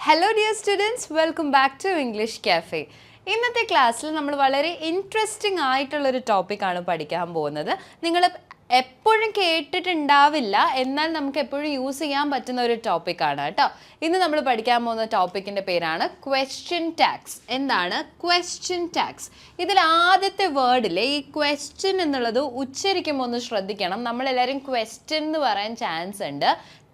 Hello dear students, welcome back to English Cafe. ഇന്നത്തെ ക്ലാസ്സിൽ നമ്മൾ വളരെ ഇൻട്രസ്റ്റിംഗ് ആയിട്ടുള്ളൊരു ടോപ്പിക്കാണ് പഠിക്കാൻ പോകുന്നത്. നിങ്ങൾ എപ്പോഴും കേട്ടിട്ടുണ്ടാവില്ല, എന്നാൽ നമുക്ക് എപ്പോഴും യൂസ് ചെയ്യാൻ പറ്റുന്ന ഒരു ടോപ്പിക്കാണ് കേട്ടോ. ഇന്ന് നമ്മൾ പഠിക്കാൻ പോകുന്ന ടോപ്പിക്കിൻ്റെ പേരാണ് ക്വസ്റ്റ്യൻ ടാഗ്സ്. എന്താണ് ക്വസ്റ്റ്യൻ ടാഗ്സ്? ഇതിൽ ആദ്യത്തെ വേർഡിലെ ഈ ക്വസ്റ്റ്യൻ എന്നുള്ളത് ഉച്ചരിക്കുമ്പോൾ ഒന്ന് ശ്രദ്ധിക്കണം. നമ്മളെല്ലാവരും ക്വസ്റ്റ്യൻ എന്ന് പറയാൻ ചാൻസ് ഉണ്ട്.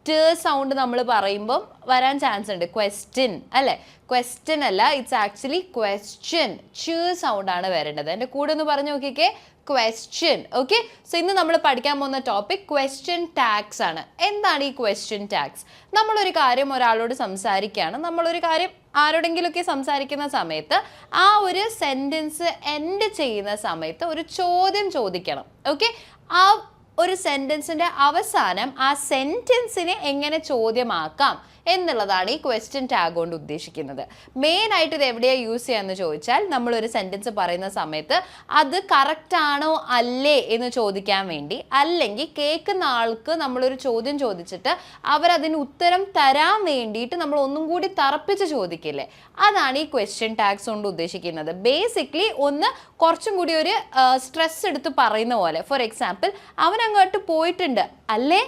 ട് സൗണ്ട് നമ്മൾ പറയുമ്പം വരാൻ ചാൻസ് ഉണ്ട്. ക്വസ്റ്റ്യൻ അല്ലേ, ക്വസ്റ്റ്യൻ അല്ല, ഇറ്റ്സ് ആക്ച്വലി ക്വസ്റ്റ്യൻ. ച് സൗണ്ടാണ് വരേണ്ടത്. എൻ്റെ കൂടെ ഒന്ന് പറഞ്ഞു നോക്കിക്കേ, ക്വസ്റ്റ്യൻ. ഓക്കെ, സോ ഇന്ന് നമ്മൾ പഠിക്കാൻ പോകുന്ന ടോപ്പിക് ക്വസ്റ്റ്യൻ ടാഗ്സ് ആണ്. എന്താണ് ഈ ക്വസ്റ്റ്യൻ ടാഗ്സ്? നമ്മളൊരു കാര്യം ഒരാളോട് സംസാരിക്കുകയാണ്, നമ്മളൊരു കാര്യം ആരോടെങ്കിലുമൊക്കെ സംസാരിക്കുന്ന സമയത്ത് ആ ഒരു സെൻറ്റൻസ് എൻഡ് ചെയ്യുന്ന സമയത്ത് ഒരു ചോദ്യം ചോദിക്കണം. ഓക്കെ, ആ ഒരു സെൻറ്റൻസിൻ്റെ അവസാനം ആ സെൻറ്റൻസിനെ എങ്ങനെ ചോദ്യമാക്കാം എന്നുള്ളതാണ് ഈ ക്വസ്റ്റ്യൻ ടാഗ് കൊണ്ട് ഉദ്ദേശിക്കുന്നത്. മെയിനായിട്ട് ഇത് എവിടെയാണ് യൂസ് ചെയ്യാന്ന് ചോദിച്ചാൽ, നമ്മളൊരു സെൻറ്റൻസ് പറയുന്ന സമയത്ത് അത് കറക്റ്റ് ആണോ അല്ലേ എന്ന് ചോദിക്കാൻ വേണ്ടി, അല്ലെങ്കിൽ കേൾക്കുന്ന ആൾക്ക് നമ്മളൊരു ചോദ്യം ചോദിച്ചിട്ട് അവരതിന് ഉത്തരം തരാൻ വേണ്ടിയിട്ട് നമ്മൾ ഒന്നും കൂടി തറപ്പിച്ച് ചോദിക്കില്ലേ, അതാണ് ഈ ക്വസ്റ്റ്യൻ ടാഗ്സ് കൊണ്ട് ഉദ്ദേശിക്കുന്നത്. ബേസിക്കലി ഒന്ന് കുറച്ചും കൂടി ഒരു സ്ട്രെസ് എടുത്ത് പറയുന്ന പോലെ. ഫോർ എക്സാമ്പിൾ, അവൻ അങ്ങോട്ട് പോയിട്ടുണ്ട് അല്ലേ,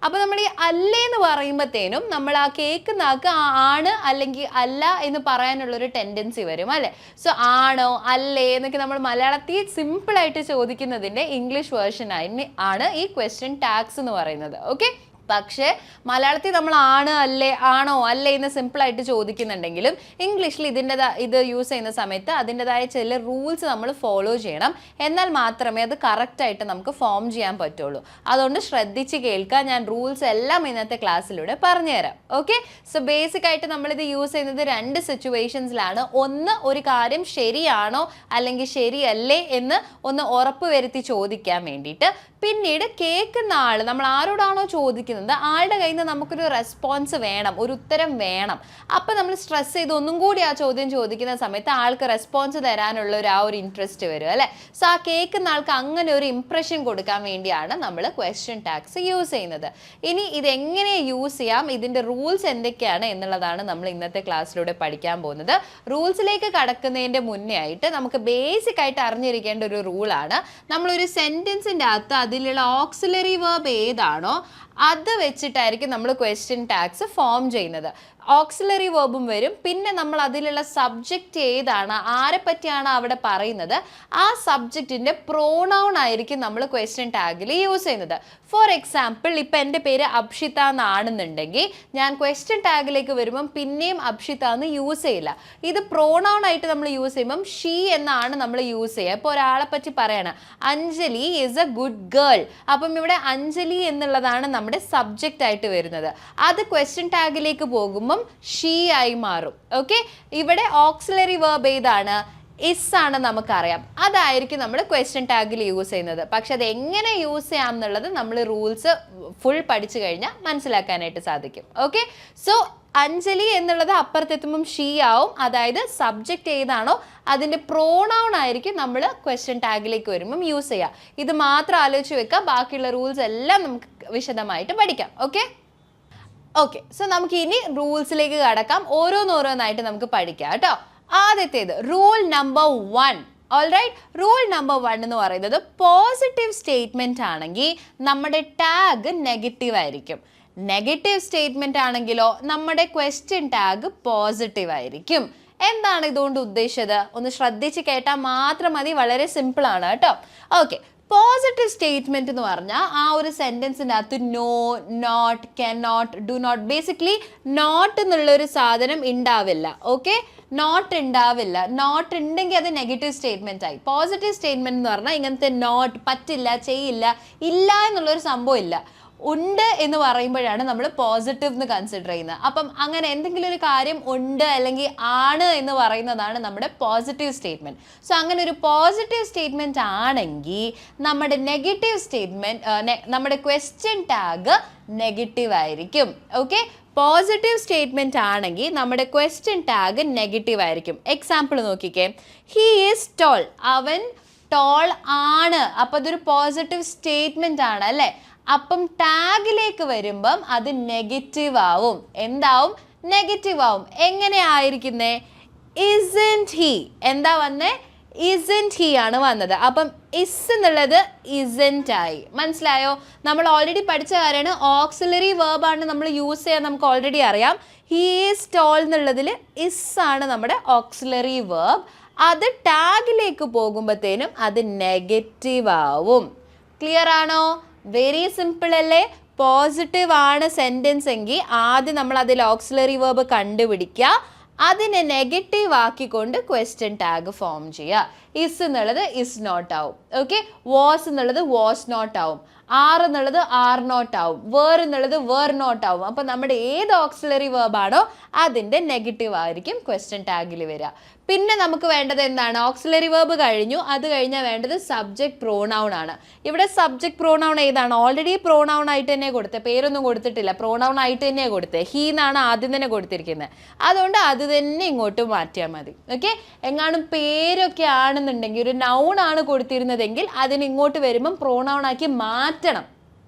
അപ്പോൾ നമ്മൾ ഈ അല്ലേ എന്ന് പറയുമ്പോഴത്തേനും നമ്മൾ ആ കേൾക്കുന്ന ആൾക്ക് ആണ് അല്ലെങ്കിൽ അല്ല എന്ന് പറയാനുള്ളൊരു ടെൻഡൻസി വരും അല്ലേ. സോ ആണോ അല്ലേ എന്നൊക്കെ നമ്മൾ മലയാളത്തിൽ സിമ്പിളായിട്ട് ചോദിക്കുന്നതിൻ്റെ ഇംഗ്ലീഷ് വേർഷൻ ആണ് ഈ ക്വസ്റ്റ്യൻ ടാഗ്സ് എന്ന് പറയുന്നത്. ഓക്കെ, പക്ഷേ മലയാളത്തിൽ നമ്മൾ ആണ് അല്ലേ ആണോ അല്ലേ എന്ന് സിമ്പിളായിട്ട് ചോദിക്കുന്നുണ്ടെങ്കിലും ഇംഗ്ലീഷിൽ ഇത് യൂസ് ചെയ്യുന്ന സമയത്ത് അതിൻ്റെതായ ചില റൂൾസ് നമ്മൾ ഫോളോ ചെയ്യണം. എന്നാൽ മാത്രമേ അത് കറക്റ്റായിട്ട് നമുക്ക് ഫോം ചെയ്യാൻ പറ്റുള്ളൂ. അതുകൊണ്ട് ശ്രദ്ധിച്ച് കേൾക്കുക. ഞാൻ റൂൾസ് എല്ലാം ഇന്നത്തെ ക്ലാസ്സിലൂടെ പറഞ്ഞുതരാം. ഓക്കെ, സോ ബേസിക് ആയിട്ട് നമ്മളിത് യൂസ് ചെയ്യുന്നത് രണ്ട് സിറ്റുവേഷൻസിലാണ്. ഒന്ന്, ഒരു കാര്യം ശരിയാണോ അല്ലെങ്കിൽ ശരിയല്ലേ എന്ന് ഒന്ന് ഉറപ്പ് വരുത്തി ചോദിക്കാൻ വേണ്ടിയിട്ട്. പിന്നീട് കേൾക്കുന്ന ആൾ, നമ്മൾ ആരോടാണോ ചോദിക്കുന്നത് ആളുടെ കയ്യിൽ നിന്ന് നമുക്കൊരു റെസ്പോൺസ് വേണം, ഒരു ഉത്തരം വേണം. അപ്പം നമ്മൾ സ്ട്രെസ് ചെയ്ത് ഒന്നും കൂടി ആ ചോദ്യം ചോദിക്കുന്ന സമയത്ത് ആൾക്ക് റെസ്പോൺസ് തരാനുള്ള ഒരു ഇൻട്രസ്റ്റ് വരും അല്ലേ. സോ ആ കേൾക്കുന്ന ആൾക്ക് അങ്ങനെ ഒരു ഇംപ്രഷൻ കൊടുക്കാൻ വേണ്ടിയാണ് നമ്മൾ ക്വസ്റ്റ്യൻ ടാഗ്സ് യൂസ് ചെയ്യുന്നത്. ഇനി ഇതെങ്ങനെ യൂസ് ചെയ്യാം, ഇതിൻ്റെ റൂൾസ് എന്തൊക്കെയാണ് എന്നുള്ളതാണ് നമ്മൾ ഇന്നത്തെ ക്ലാസ്സിലൂടെ പഠിക്കാൻ പോകുന്നത്. റൂൾസിലേക്ക് കടക്കുന്നതിൻ്റെ മുന്നേ ആയിട്ട് നമുക്ക് ബേസിക് ആയിട്ട് അറിഞ്ഞിരിക്കേണ്ട ഒരു റൂളാണ്, നമ്മളൊരു സെൻറ്റൻസിൻ്റെ അകത്ത് അതിലുള്ള ഓക്സിലറി വേർബ് ഏതാണോ അത് വെച്ചിട്ടായിരിക്കും നമ്മൾ ക്വസ്റ്റ്യൻ ടാഗ്സ് ഫോം ചെയ്യുന്നത്. ഓക്സിലറി വേർബും വരും, പിന്നെ നമ്മൾ അതിലുള്ള സബ്ജക്റ്റ് ഏതാണ്, ആരെ പറ്റിയാണ് അവിടെ പറയുന്നത്, ആ സബ്ജക്റ്റിൻ്റെ പ്രോണൗൺ ആയിരിക്കും നമ്മൾ ക്വസ്റ്റ്യൻ ടാഗിൽ യൂസ് ചെയ്യുന്നത്. ഫോർ എക്സാമ്പിൾ, ഇപ്പം എൻ്റെ പേര് അബ്ഷിത എന്നാണെന്നുണ്ടെങ്കിൽ ഞാൻ ക്വസ്റ്റ്യൻ ടാഗിലേക്ക് വരുമ്പം പിന്നെയും അബ്ഷിത എന്ന് യൂസ് ചെയ്യില്ല. ഇത് പ്രോണൗൺ ആയിട്ട് നമ്മൾ യൂസ് ചെയ്യുമ്പം ഷീ എന്നാണ് നമ്മൾ യൂസ് ചെയ്യുക. ഇപ്പോൾ ഒരാളെ പറ്റി പറയണം, Anjali is A good girl. അപ്പം ഇവിടെ അഞ്ജലി എന്നുള്ളതാണ് നമ്മുടെ സബ്ജക്റ്റ് ആയിട്ട് വരുന്നത്. അത് ക്വസ്റ്റ്യൻ ടാഗിലേക്ക് പോകുമ്പോൾ ഷീ ആയി മാറും. ഓക്കെ, ഇവിടെ ഓക്സിലറി വേർബ് ഏതാണ്, ഇസ് ആണ് നമുക്കറിയാം. അതായിരിക്കും നമ്മൾ ക്വസ്റ്റ്യൻ ടാഗിൽ യൂസ് ചെയ്യുന്നത്. പക്ഷെ അത് എങ്ങനെ യൂസ് ചെയ്യാം എന്നുള്ളത് നമ്മൾ റൂൾസ് ഫുൾ പഠിച്ചു കഴിഞ്ഞാൽ മനസ്സിലാക്കാനായിട്ട് സാധിക്കും. ഓക്കെ, സോ അഞ്ജലി എന്നുള്ളത് അപ്പുറത്തെത്തുമ്പം ഷീ ആവും. അതായത് സബ്ജക്റ്റ് ഏതാണോ അതിൻ്റെ പ്രോണൗൺ ആയിരിക്കും നമ്മൾ ക്വസ്റ്റ്യൻ ടാഗിലേക്ക് വരുമ്പം യൂസ് ചെയ്യുക. ഇത് മാത്രം ആലോചിച്ച് വെക്കുക, ബാക്കിയുള്ള റൂൾസ് എല്ലാം നമുക്ക് വിശദമായിട്ട് പഠിക്കാം. ഓക്കെ, സോ നമുക്ക് ഇനി റൂൾസിലേക്ക് കടക്കാം. ഓരോന്നായിട്ട് നമുക്ക് പഠിക്കാം കേട്ടോ. ആദ്യത്തേത് rule number 1. Alright, rule number 1 എന്ന് പറയുന്നത് പോസിറ്റീവ് സ്റ്റേറ്റ്മെൻറ്റ് ആണെങ്കിൽ നമ്മുടെ ടാഗ് നെഗറ്റീവ് ആയിരിക്കും. നെഗറ്റീവ് സ്റ്റേറ്റ്മെൻറ്റ് ആണെങ്കിലോ നമ്മുടെ ക്വസ്റ്റ്യൻ ടാഗ് പോസിറ്റീവ് ആയിരിക്കും. എന്താണ് ഇതുകൊണ്ട് ഉദ്ദേശിച്ചത്? ഒന്ന് ശ്രദ്ധിച്ച് കേട്ടാൽ മാത്രം മതി, വളരെ സിമ്പിളാണ് കേട്ടോ. ഓക്കെ, പോസിറ്റീവ് സ്റ്റേറ്റ്മെൻറ്റ് എന്ന് പറഞ്ഞാൽ ആ ഒരു സെൻറ്റൻസിൻ്റെ അകത്ത് no, not, can not, do not, basically not എന്നുള്ളൊരു സാധനം ഉണ്ടാവില്ല. ഓക്കെ, നോട്ട് ഉണ്ടാവില്ല. നോട്ട് ഉണ്ടെങ്കിൽ അത് നെഗറ്റീവ് സ്റ്റേറ്റ്മെൻ്റ് ആയി. പോസിറ്റീവ് സ്റ്റേറ്റ്മെൻറ്റ് എന്ന് പറഞ്ഞാൽ ഇങ്ങനത്തെ നോട്ട്, പറ്റില്ല, ചെയ്യില്ല, ഇല്ല എന്നുള്ളൊരു സംഭവം ഇല്ല. ഉണ്ട് എന്ന് പറയുമ്പോഴാണ് നമ്മൾ പോസിറ്റീവ് എന്ന് കൺസിഡർ ചെയ്യുന്നത്. അപ്പം അങ്ങനെ എന്തെങ്കിലും ഒരു കാര്യം ഉണ്ട് അല്ലെങ്കിൽ ആണ് എന്ന് പറയുന്നതാണ് നമ്മുടെ പോസിറ്റീവ് സ്റ്റേറ്റ്മെൻറ്റ്. സോ അങ്ങനെ ഒരു പോസിറ്റീവ് സ്റ്റേറ്റ്മെൻറ്റ് ആണെങ്കിൽ നമ്മുടെ നെഗറ്റീവ് സ്റ്റേറ്റ്മെൻറ്റ്, നമ്മുടെ ക്വസ്റ്റ്യൻ ടാഗ് നെഗറ്റീവ് ആയിരിക്കും. ഓക്കെ, പോസിറ്റീവ് സ്റ്റേറ്റ്മെൻറ്റ് ആണെങ്കിൽ നമ്മുടെ ക്വസ്റ്റ്യൻ ടാഗ് നെഗറ്റീവ് ആയിരിക്കും. എക്സാമ്പിൾ നോക്കിക്കേ, ഹീ ഈസ് ടോൾ, അവൻ ടോൾ ആണ്. അപ്പോൾ അതൊരു പോസിറ്റീവ് സ്റ്റേറ്റ്മെൻറ്റ് ആണ് അല്ലേ. അപ്പം ടാഗിലേക്ക് വരുമ്പം അത് നെഗറ്റീവ് ആവും. എന്താവും? നെഗറ്റീവ് ആവും. എങ്ങനെയായിരിക്കുന്നേ? isn't he എന്താ വന്നേ? isn't he ആണ് വന്നത്. അപ്പം is എന്നുള്ളത് isn't ആയി. മനസ്സിലായോ? നമ്മൾ ഓൾറെഡി പഠിച്ച കാര്യമാണ്. ഓക്സിലറി വേർബ് ആണ് നമ്മൾ യൂസ് ചെയ്യാൻ നമുക്ക് ഓൾറെഡി അറിയാം. he is tall എന്നുള്ളതിൽ is ആണ് നമ്മുടെ ഓക്സിലറി വേർബ്. അത് ടാഗിലേക്ക് പോകുമ്പോഴത്തേനും അത് നെഗറ്റീവ് ആവും. ക്ലിയർ ആണോ? വെരി സിമ്പിൾ അല്ലേ? പോസിറ്റീവ് ആണ് സെൻറ്റൻസ് എങ്കിൽ ആദ്യം നമ്മൾ അതിൽ ഓക്സിലറി വേർബ് കണ്ടുപിടിക്കുക, അതിനെ നെഗറ്റീവ് ആക്കിക്കൊണ്ട് ക്വസ്റ്റ്യൻ ടാഗ് ഫോം ചെയ്യുക. ഇസ് എന്നുള്ളത് ഇസ് നോട്ട് ആവും. ഓക്കെ, വാസ് എന്നുള്ളത് വാസ് നോട്ട് ആവും. ആർ എന്നുള്ളത് ആർ നോട്ട് ആവും. വേർ എന്നുള്ളത് വേർ നോട്ട് ആവും. അപ്പം നമ്മുടെ ഏത് ഓക്സിലറി വേർബാണോ അതിൻ്റെ നെഗറ്റീവ് ആയിരിക്കും ക്വസ്റ്റ്യൻ ടാഗിൽ വരിക. പിന്നെ നമുക്ക് വേണ്ടത് എന്താണ്? ഓക്സിലറി വേർബ് കഴിഞ്ഞു, അത് കഴിഞ്ഞാൽ വേണ്ടത് സബ്ജക്റ്റ് പ്രോണൗൺ ആണ്. ഇവിടെ സബ്ജക്റ്റ് പ്രോണൗൺ ഏതാണ്? ഓൾറെഡി പ്രോണൗൺ ആയിട്ട് തന്നെ കൊടുത്തത്, പേരൊന്നും കൊടുത്തിട്ടില്ല, പ്രോണൗൺ ആയിട്ട് തന്നെയാണ് കൊടുത്തത്. ഹീ എന്നാണ് ആദ്യം തന്നെ കൊടുത്തിരിക്കുന്നത്. അതുകൊണ്ട് അത് തന്നെ ഇങ്ങോട്ട് മാറ്റിയാൽ മതി. ഓക്കെ, എങ്ങാനും പേരൊക്കെ ആണെന്നുണ്ടെങ്കിൽ ഒരു നൗൺ ആണ് കൊടുത്തിരുന്നതെങ്കിൽ അതിന് ഇങ്ങോട്ട് വരുമ്പം പ്രോണൗൺ ആക്കി മാറ്റണം.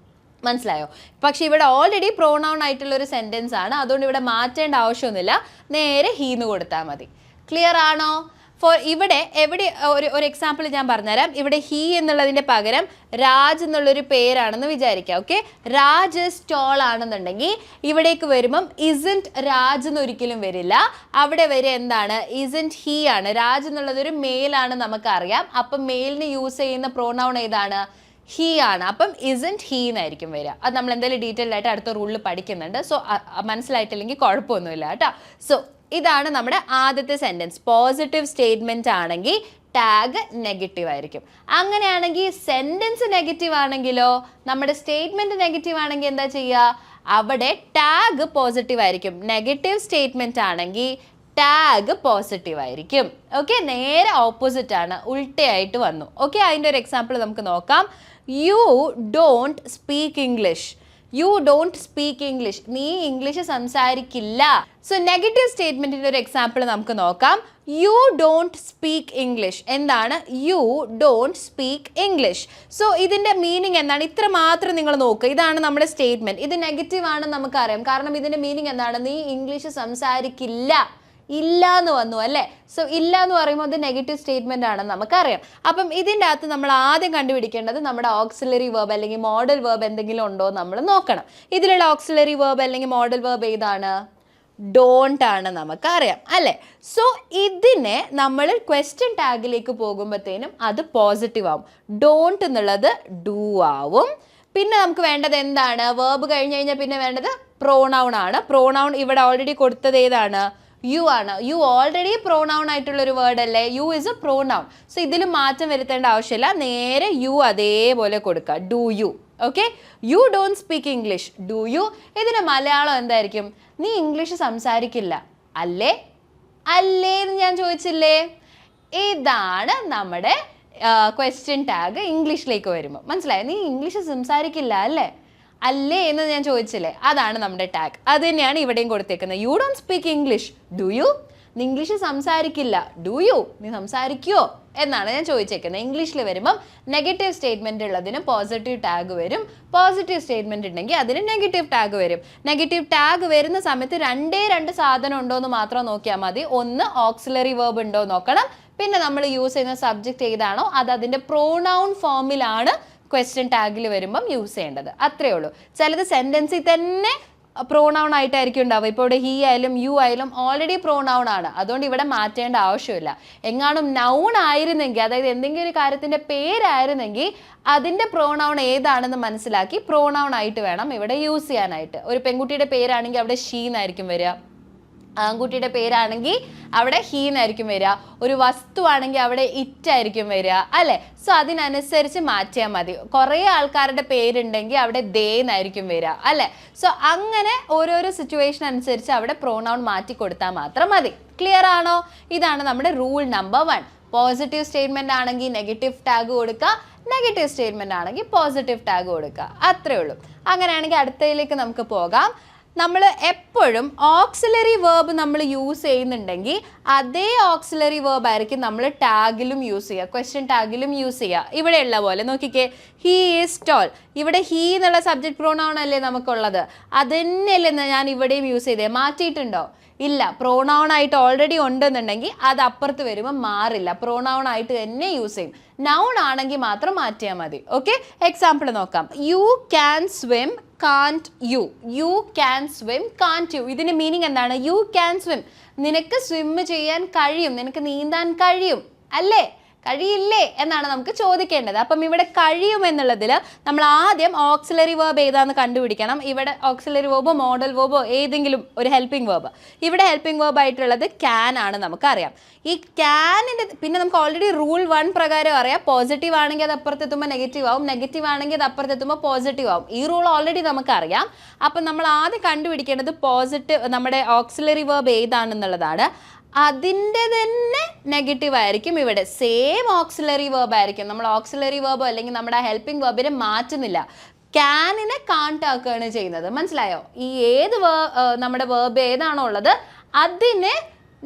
മനസ്സിലായോ? പക്ഷെ ഇവിടെ ഓൾറെഡി പ്രോണൗൺ ആയിട്ടുള്ള ഒരു സെൻറ്റൻസ് ആണ്, അതുകൊണ്ട് ഇവിടെ മാറ്റേണ്ട ആവശ്യമൊന്നുമില്ല, നേരെ ഹീന്ന് കൊടുത്താൽ മതി. ക്ലിയർ ആണോ? ഇവിടെ എവിടെ ഒരു എക്സാമ്പിൾ ഞാൻ പറഞ്ഞുതരാം. ഇവിടെ ഹീ എന്നുള്ളതിൻ്റെ പകരം രാജ് എന്നുള്ളൊരു പേരാണെന്ന് വിചാരിക്കാം. ഓക്കെ, രാജ് സ്റ്റോൾ ആണെന്നുണ്ടെങ്കിൽ ഇവിടേക്ക് വരുമ്പം ഇസൻറ്റ് രാജ് എന്നൊരിക്കലും വരില്ല. അവിടെ വരെ എന്താണ്? ഇസൻറ്റ് ഹീ ആണ്. രാജ് എന്നുള്ളതൊരു മെയിലാണ് നമുക്കറിയാം. അപ്പം മെയിലിന് യൂസ് ചെയ്യുന്ന പ്രോണൗൺ ഏതാണ്? ഹീ ആണ്. അപ്പം ഇസൻറ്റ് ഹീ എന്നായിരിക്കും വരിക. അത് നമ്മൾ എന്തായാലും ഡീറ്റെയിൽ ആയിട്ട് അടുത്ത റൂളിൽ പഠിക്കുന്നുണ്ട്. സോ മനസ്സിലായിട്ടില്ലെങ്കിൽ കുഴപ്പമൊന്നുമില്ല കേട്ടോ. സോ ഇതാണ് നമ്മുടെ ആദ്യത്തെ സെൻറ്റൻസ്. പോസിറ്റീവ് സ്റ്റേറ്റ്മെൻറ്റ് ആണെങ്കിൽ ടാഗ് നെഗറ്റീവ് ആയിരിക്കും. അങ്ങനെയാണെങ്കിൽ സെൻറ്റൻസ് നെഗറ്റീവ് ആണെങ്കിലോ, നമ്മുടെ സ്റ്റേറ്റ്മെൻറ്റ് നെഗറ്റീവ് ആണെങ്കിൽ എന്താ ചെയ്യുക? അവിടെ ടാഗ് പോസിറ്റീവ് ആയിരിക്കും. നെഗറ്റീവ് സ്റ്റേറ്റ്മെൻറ്റ് ആണെങ്കിൽ ടാഗ് പോസിറ്റീവ് ആയിരിക്കും. ഓക്കെ, നേരെ ഓപ്പോസിറ്റ് ആണ്, ഉൾട്ടയായിട്ട് വന്നു. ഓക്കെ, അതിൻ്റെ ഒരു എക്സാമ്പിൾ നമുക്ക് നോക്കാം. You don't speak English. You don't speak English. നീ ഇംഗ്ലീഷ് സംസാരിക്കില്ല. സോ നെഗറ്റീവ് സ്റ്റേറ്റ്മെൻറ്റിൻ്റെ ഒരു എക്സാമ്പിൾ നമുക്ക് നോക്കാം. You don't speak English. എന്താണ്? You don't speak English. So ഇതിൻ്റെ മീനിങ് എന്താണ്? ഇത്ര മാത്രം നിങ്ങൾ നോക്കുക. ഇതാണ് നമ്മുടെ സ്റ്റേറ്റ്മെൻറ്റ്. ഇത് നെഗറ്റീവ് ആണെന്ന് നമുക്കറിയാം. കാരണം ഇതിൻ്റെ മീനിങ് എന്താണ്? നീ ഇംഗ്ലീഷ് സംസാരിക്കില്ല. ഇല്ല എന്ന് വന്നു അല്ലേ? സോ ഇല്ല എന്ന് പറയുമ്പോൾ അത് നെഗറ്റീവ് സ്റ്റേറ്റ്മെന്റ് ആണെന്ന് നമുക്കറിയാം. അപ്പം ഇതിൻ്റെ അകത്ത് നമ്മൾ ആദ്യം കണ്ടുപിടിക്കേണ്ടത് നമ്മുടെ ഓക്സിലറി വേർബ് അല്ലെങ്കിൽ മോഡൽ വേർബ് എന്തെങ്കിലും ഉണ്ടോ എന്ന് നമ്മൾ നോക്കണം. ഇതിലുള്ള ഓക്സിലറി വേർബ് അല്ലെങ്കിൽ മോഡൽ വേർബ് ഏതാണ്? ഡോണ്ട് ആണ് നമുക്കറിയാം അല്ലേ? സോ ഇതിനെ നമ്മൾ ക്വസ്റ്റ്യൻ ടാഗിലേക്ക് പോകുമ്പോഴത്തേനും അത് പോസിറ്റീവ് ആവും. ഡോണ്ട് എന്നുള്ളത് ഡു ആവും. പിന്നെ നമുക്ക് വേണ്ടത് എന്താണ്? വേർബ് കഴിഞ്ഞ് കഴിഞ്ഞാൽ പിന്നെ വേണ്ടത് പ്രോണൗൺ ആണ്. പ്രോണൗൺ ഇവിടെ ഓൾറെഡി കൊടുത്തത് ഏതാണ്? യു ആണ്. യു ഓൾറെഡി പ്രോണൗൺ ആയിട്ടുള്ളൊരു വേർഡ് അല്ലേ? You is a pronoun. So ഇതിൽ മാറ്റം വരുത്തേണ്ട ആവശ്യമില്ല, നേരെ യു അതേപോലെ കൊടുക്കുക. Do you. Okay, you don't speak English. Do you. ഇതിന് മലയാളം എന്തായിരിക്കും? നീ ഇംഗ്ലീഷ് സംസാരിക്കില്ല അല്ലേ? അല്ലേ എന്ന് ഞാൻ ചോദിച്ചില്ലേ? ഇതാണ് നമ്മുടെ ക്വസ്റ്റ്യൻ ടാഗ് ഇംഗ്ലീഷിലേക്ക് വരുമ്പോൾ. മനസ്സിലായോ? നീ ഇംഗ്ലീഷ് സംസാരിക്കില്ല അല്ലേ? അല്ലേ എന്ന് ഞാൻ ചോദിച്ചില്ലേ? അതാണ് നമ്മുടെ ടാഗ്. അത് തന്നെയാണ് ഇവിടെയും കൊടുത്തേക്കുന്നത്. U don't speak English. Do U? നീ ഇംഗ്ലീഷ് സംസാരിക്കില്ല. Do you? നീ സംസാരിക്കുമോ എന്നാണ് ഞാൻ ചോദിച്ചേക്കുന്നത്. ഇംഗ്ലീഷിൽ വരുമ്പം നെഗറ്റീവ് സ്റ്റേറ്റ്മെൻറ്റ് ഉള്ളതിന് പോസിറ്റീവ് ടാഗ് വരും. പോസിറ്റീവ് സ്റ്റേറ്റ്മെൻറ്റ് ഉണ്ടെങ്കിൽ അതിന് നെഗറ്റീവ് ടാഗ് വരും. നെഗറ്റീവ് ടാഗ് വരുന്ന സമയത്ത് രണ്ട് സാധനം ഉണ്ടോ എന്ന് മാത്രം നോക്കിയാൽ മതി. ഒന്ന് ഓക്സിലറി വേർബ് ഉണ്ടോ നോക്കണം. പിന്നെ നമ്മൾ യൂസ് ചെയ്യുന്ന സബ്ജക്റ്റ് ഏതാണോ അത് അതിൻ്റെ പ്രോണൗൺ ഫോമിലാണ് ക്വസ്റ്റ്യൻ ടാഗിൽ വരുമ്പം യൂസ് ചെയ്യേണ്ടത്. അത്രയേ ഉള്ളൂ. ചിലത് സെൻറ്റൻസിൽ തന്നെ പ്രോണൗൺ ആയിട്ടായിരിക്കും ഉണ്ടാവുക. ഇപ്പോൾ ഇവിടെ ഹീ ആയാലും യു ആയാലും ഓൾറെഡി പ്രോണൗൺ ആണ്. അതുകൊണ്ട് ഇവിടെ മാറ്റേണ്ട ആവശ്യമില്ല. എങ്ങാനും നൗൺ ആയിരുന്നെങ്കിൽ, അതായത് എന്തെങ്കിലും ഒരു കാര്യത്തിൻ്റെ പേരായിരുന്നെങ്കിൽ അതിൻ്റെ പ്രോണൗൺ ഏതാണെന്ന് മനസ്സിലാക്കി പ്രോണൗൺ ആയിട്ട് വേണം ഇവിടെ യൂസ് ചെയ്യാനായിട്ട്. ഒരു പെൺകുട്ടിയുടെ പേരാണെങ്കിൽ അവിടെ ഷീ എന്നായിരിക്കും വരിക. ആൺകുട്ടിയുടെ പേരാണെങ്കിൽ അവിടെ ഹീ എന്നായിരിക്കും വരിക. ഒരു വസ്തു ആണെങ്കിൽ അവിടെ ഇറ്റ് ആയിരിക്കും വരിക അല്ലേ? സോ അതിനനുസരിച്ച് മാറ്റിയാൽ മതി. കുറേ ആൾക്കാരുടെ പേരുണ്ടെങ്കിൽ അവിടെ ദേ എന്നായിരിക്കും വരിക അല്ലേ? സോ അങ്ങനെ ഓരോരോ സിറ്റുവേഷൻ അനുസരിച്ച് അവിടെ പ്രോണൗൺ മാറ്റി കൊടുത്താൽ മാത്രം മതി. ക്ലിയർ ആണോ? ഇതാണ് നമ്മുടെ റൂൾ നമ്പർ 1. പോസിറ്റീവ് സ്റ്റേറ്റ്മെന്റ് ആണെങ്കിൽ നെഗറ്റീവ് ടാഗ് കൊടുക്കുക, നെഗറ്റീവ് സ്റ്റേറ്റ്മെന്റ് ആണെങ്കിൽ പോസിറ്റീവ് ടാഗ് കൊടുക്കുക. അത്രേ ഉള്ളൂ. അങ്ങനെയാണെങ്കിൽ അടുത്തതിലേക്ക് നമുക്ക് പോകാം. നമ്മൾ എപ്പോഴും ഓക്സിലറി വേർബ് നമ്മൾ യൂസ് ചെയ്യുന്നുണ്ടെങ്കിൽ അതേ ഓക്സിലറി വേർബ് ആയിരിക്കും നമ്മൾ ടാഗിലും യൂസ് ചെയ്യുക, ക്വസ്റ്റ്യൻ ടാഗിലും യൂസ് ചെയ്യുക. ഇവിടെയുള്ള പോലെ നോക്കിക്കേ, ഹീ ഈസ് ടോൾ. ഇവിടെ ഹീ എന്നുള്ള സബ്ജക്റ്റ് പ്രോണൗൺ അല്ലേ നമുക്കുള്ളത്, അതന്നെയല്ലേ ഞാൻ ഇവിടെയും യൂസ് ചെയ്തേ. മാറ്റിയിട്ടുണ്ടോ? ഇല്ല. പ്രോണൗൺ ആയിട്ട് ഓൾറെഡി ഉണ്ടെന്നുണ്ടെങ്കിൽ അത് അപ്പുറത്ത് വരുമ്പോൾ മാറില്ല, പ്രോണൗൺ ആയിട്ട് തന്നെ യൂസ് ചെയ്യും. നൗൺ ആണെങ്കിൽ മാത്രം മാറ്റിയാൽ മതി. ഓക്കെ, എക്സാമ്പിൾ നോക്കാം. You can swim can't you. You can swim can't you. ഇതിന്റെ മീനിങ് എന്താണ്? യു ക്യാൻ സ്വിം, നിനക്ക് സ്വിം ചെയ്യാൻ കഴിയും, നിനക്ക് നീന്താൻ കഴിയും അല്ലേ, കഴിയില്ലേ എന്നാണ് നമുക്ക് ചോദിക്കേണ്ടത്. അപ്പം ഇവിടെ കഴിയും എന്നുള്ളതിൽ നമ്മൾ ആദ്യം ഓക്സിലറി വേർബ് ഏതാണെന്ന് കണ്ടുപിടിക്കണം. ഇവിടെ ഓക്സിലറി വേർബോ മോഡൽ വേർബോ ഏതെങ്കിലും ഒരു ഹെൽപ്പിംഗ് വേർബ്. ഇവിടെ ഹെൽപ്പിംഗ് വേർബ് ആയിട്ടുള്ളത് ക്യാൻ ആണ്, നമുക്കറിയാം. ഈ ക്യാനിൻ്റെ പിന്നെ നമുക്ക് ഓൾറെഡി റൂൾ 1 പ്രകാരം അറിയാം, പോസിറ്റീവ് ആണെങ്കിൽ അത് അപ്പുറത്തെത്തുമ്പോൾ നെഗറ്റീവ് ആവും, നെഗറ്റീവ് ആണെങ്കിൽ അത് അപ്പുറത്തെത്തുമ്പോൾ പോസിറ്റീവ് ആവും. ഈ റൂൾ ഓൾറെഡി നമുക്കറിയാം. അപ്പം നമ്മൾ ആദ്യം കണ്ടുപിടിക്കേണ്ടത് പോസിറ്റീവ്, നമ്മുടെ ഓക്സിലറി വേർബ് ഏതാണെന്നുള്ളതാണ്. അതിൻ്റെ തന്നെ നെഗറ്റീവ് ആയിരിക്കും ഇവിടെ, സെയിം ഓക്സിലറി വേർബ് ആയിരിക്കും. നമ്മൾ ഓക്സിലറി വേർബോ അല്ലെങ്കിൽ നമ്മുടെ ഹെൽപ്പിംഗ് വേർബിനെ മാറ്റുന്നില്ല, ക്യാനിനെ കാൺട്ട് ആക്കുകയാണ് ചെയ്യുന്നത്. മനസ്സിലായോ? ഈ ഏത് നമ്മുടെ വേർബ് ഏതാണോ ഉള്ളത് അതിനെ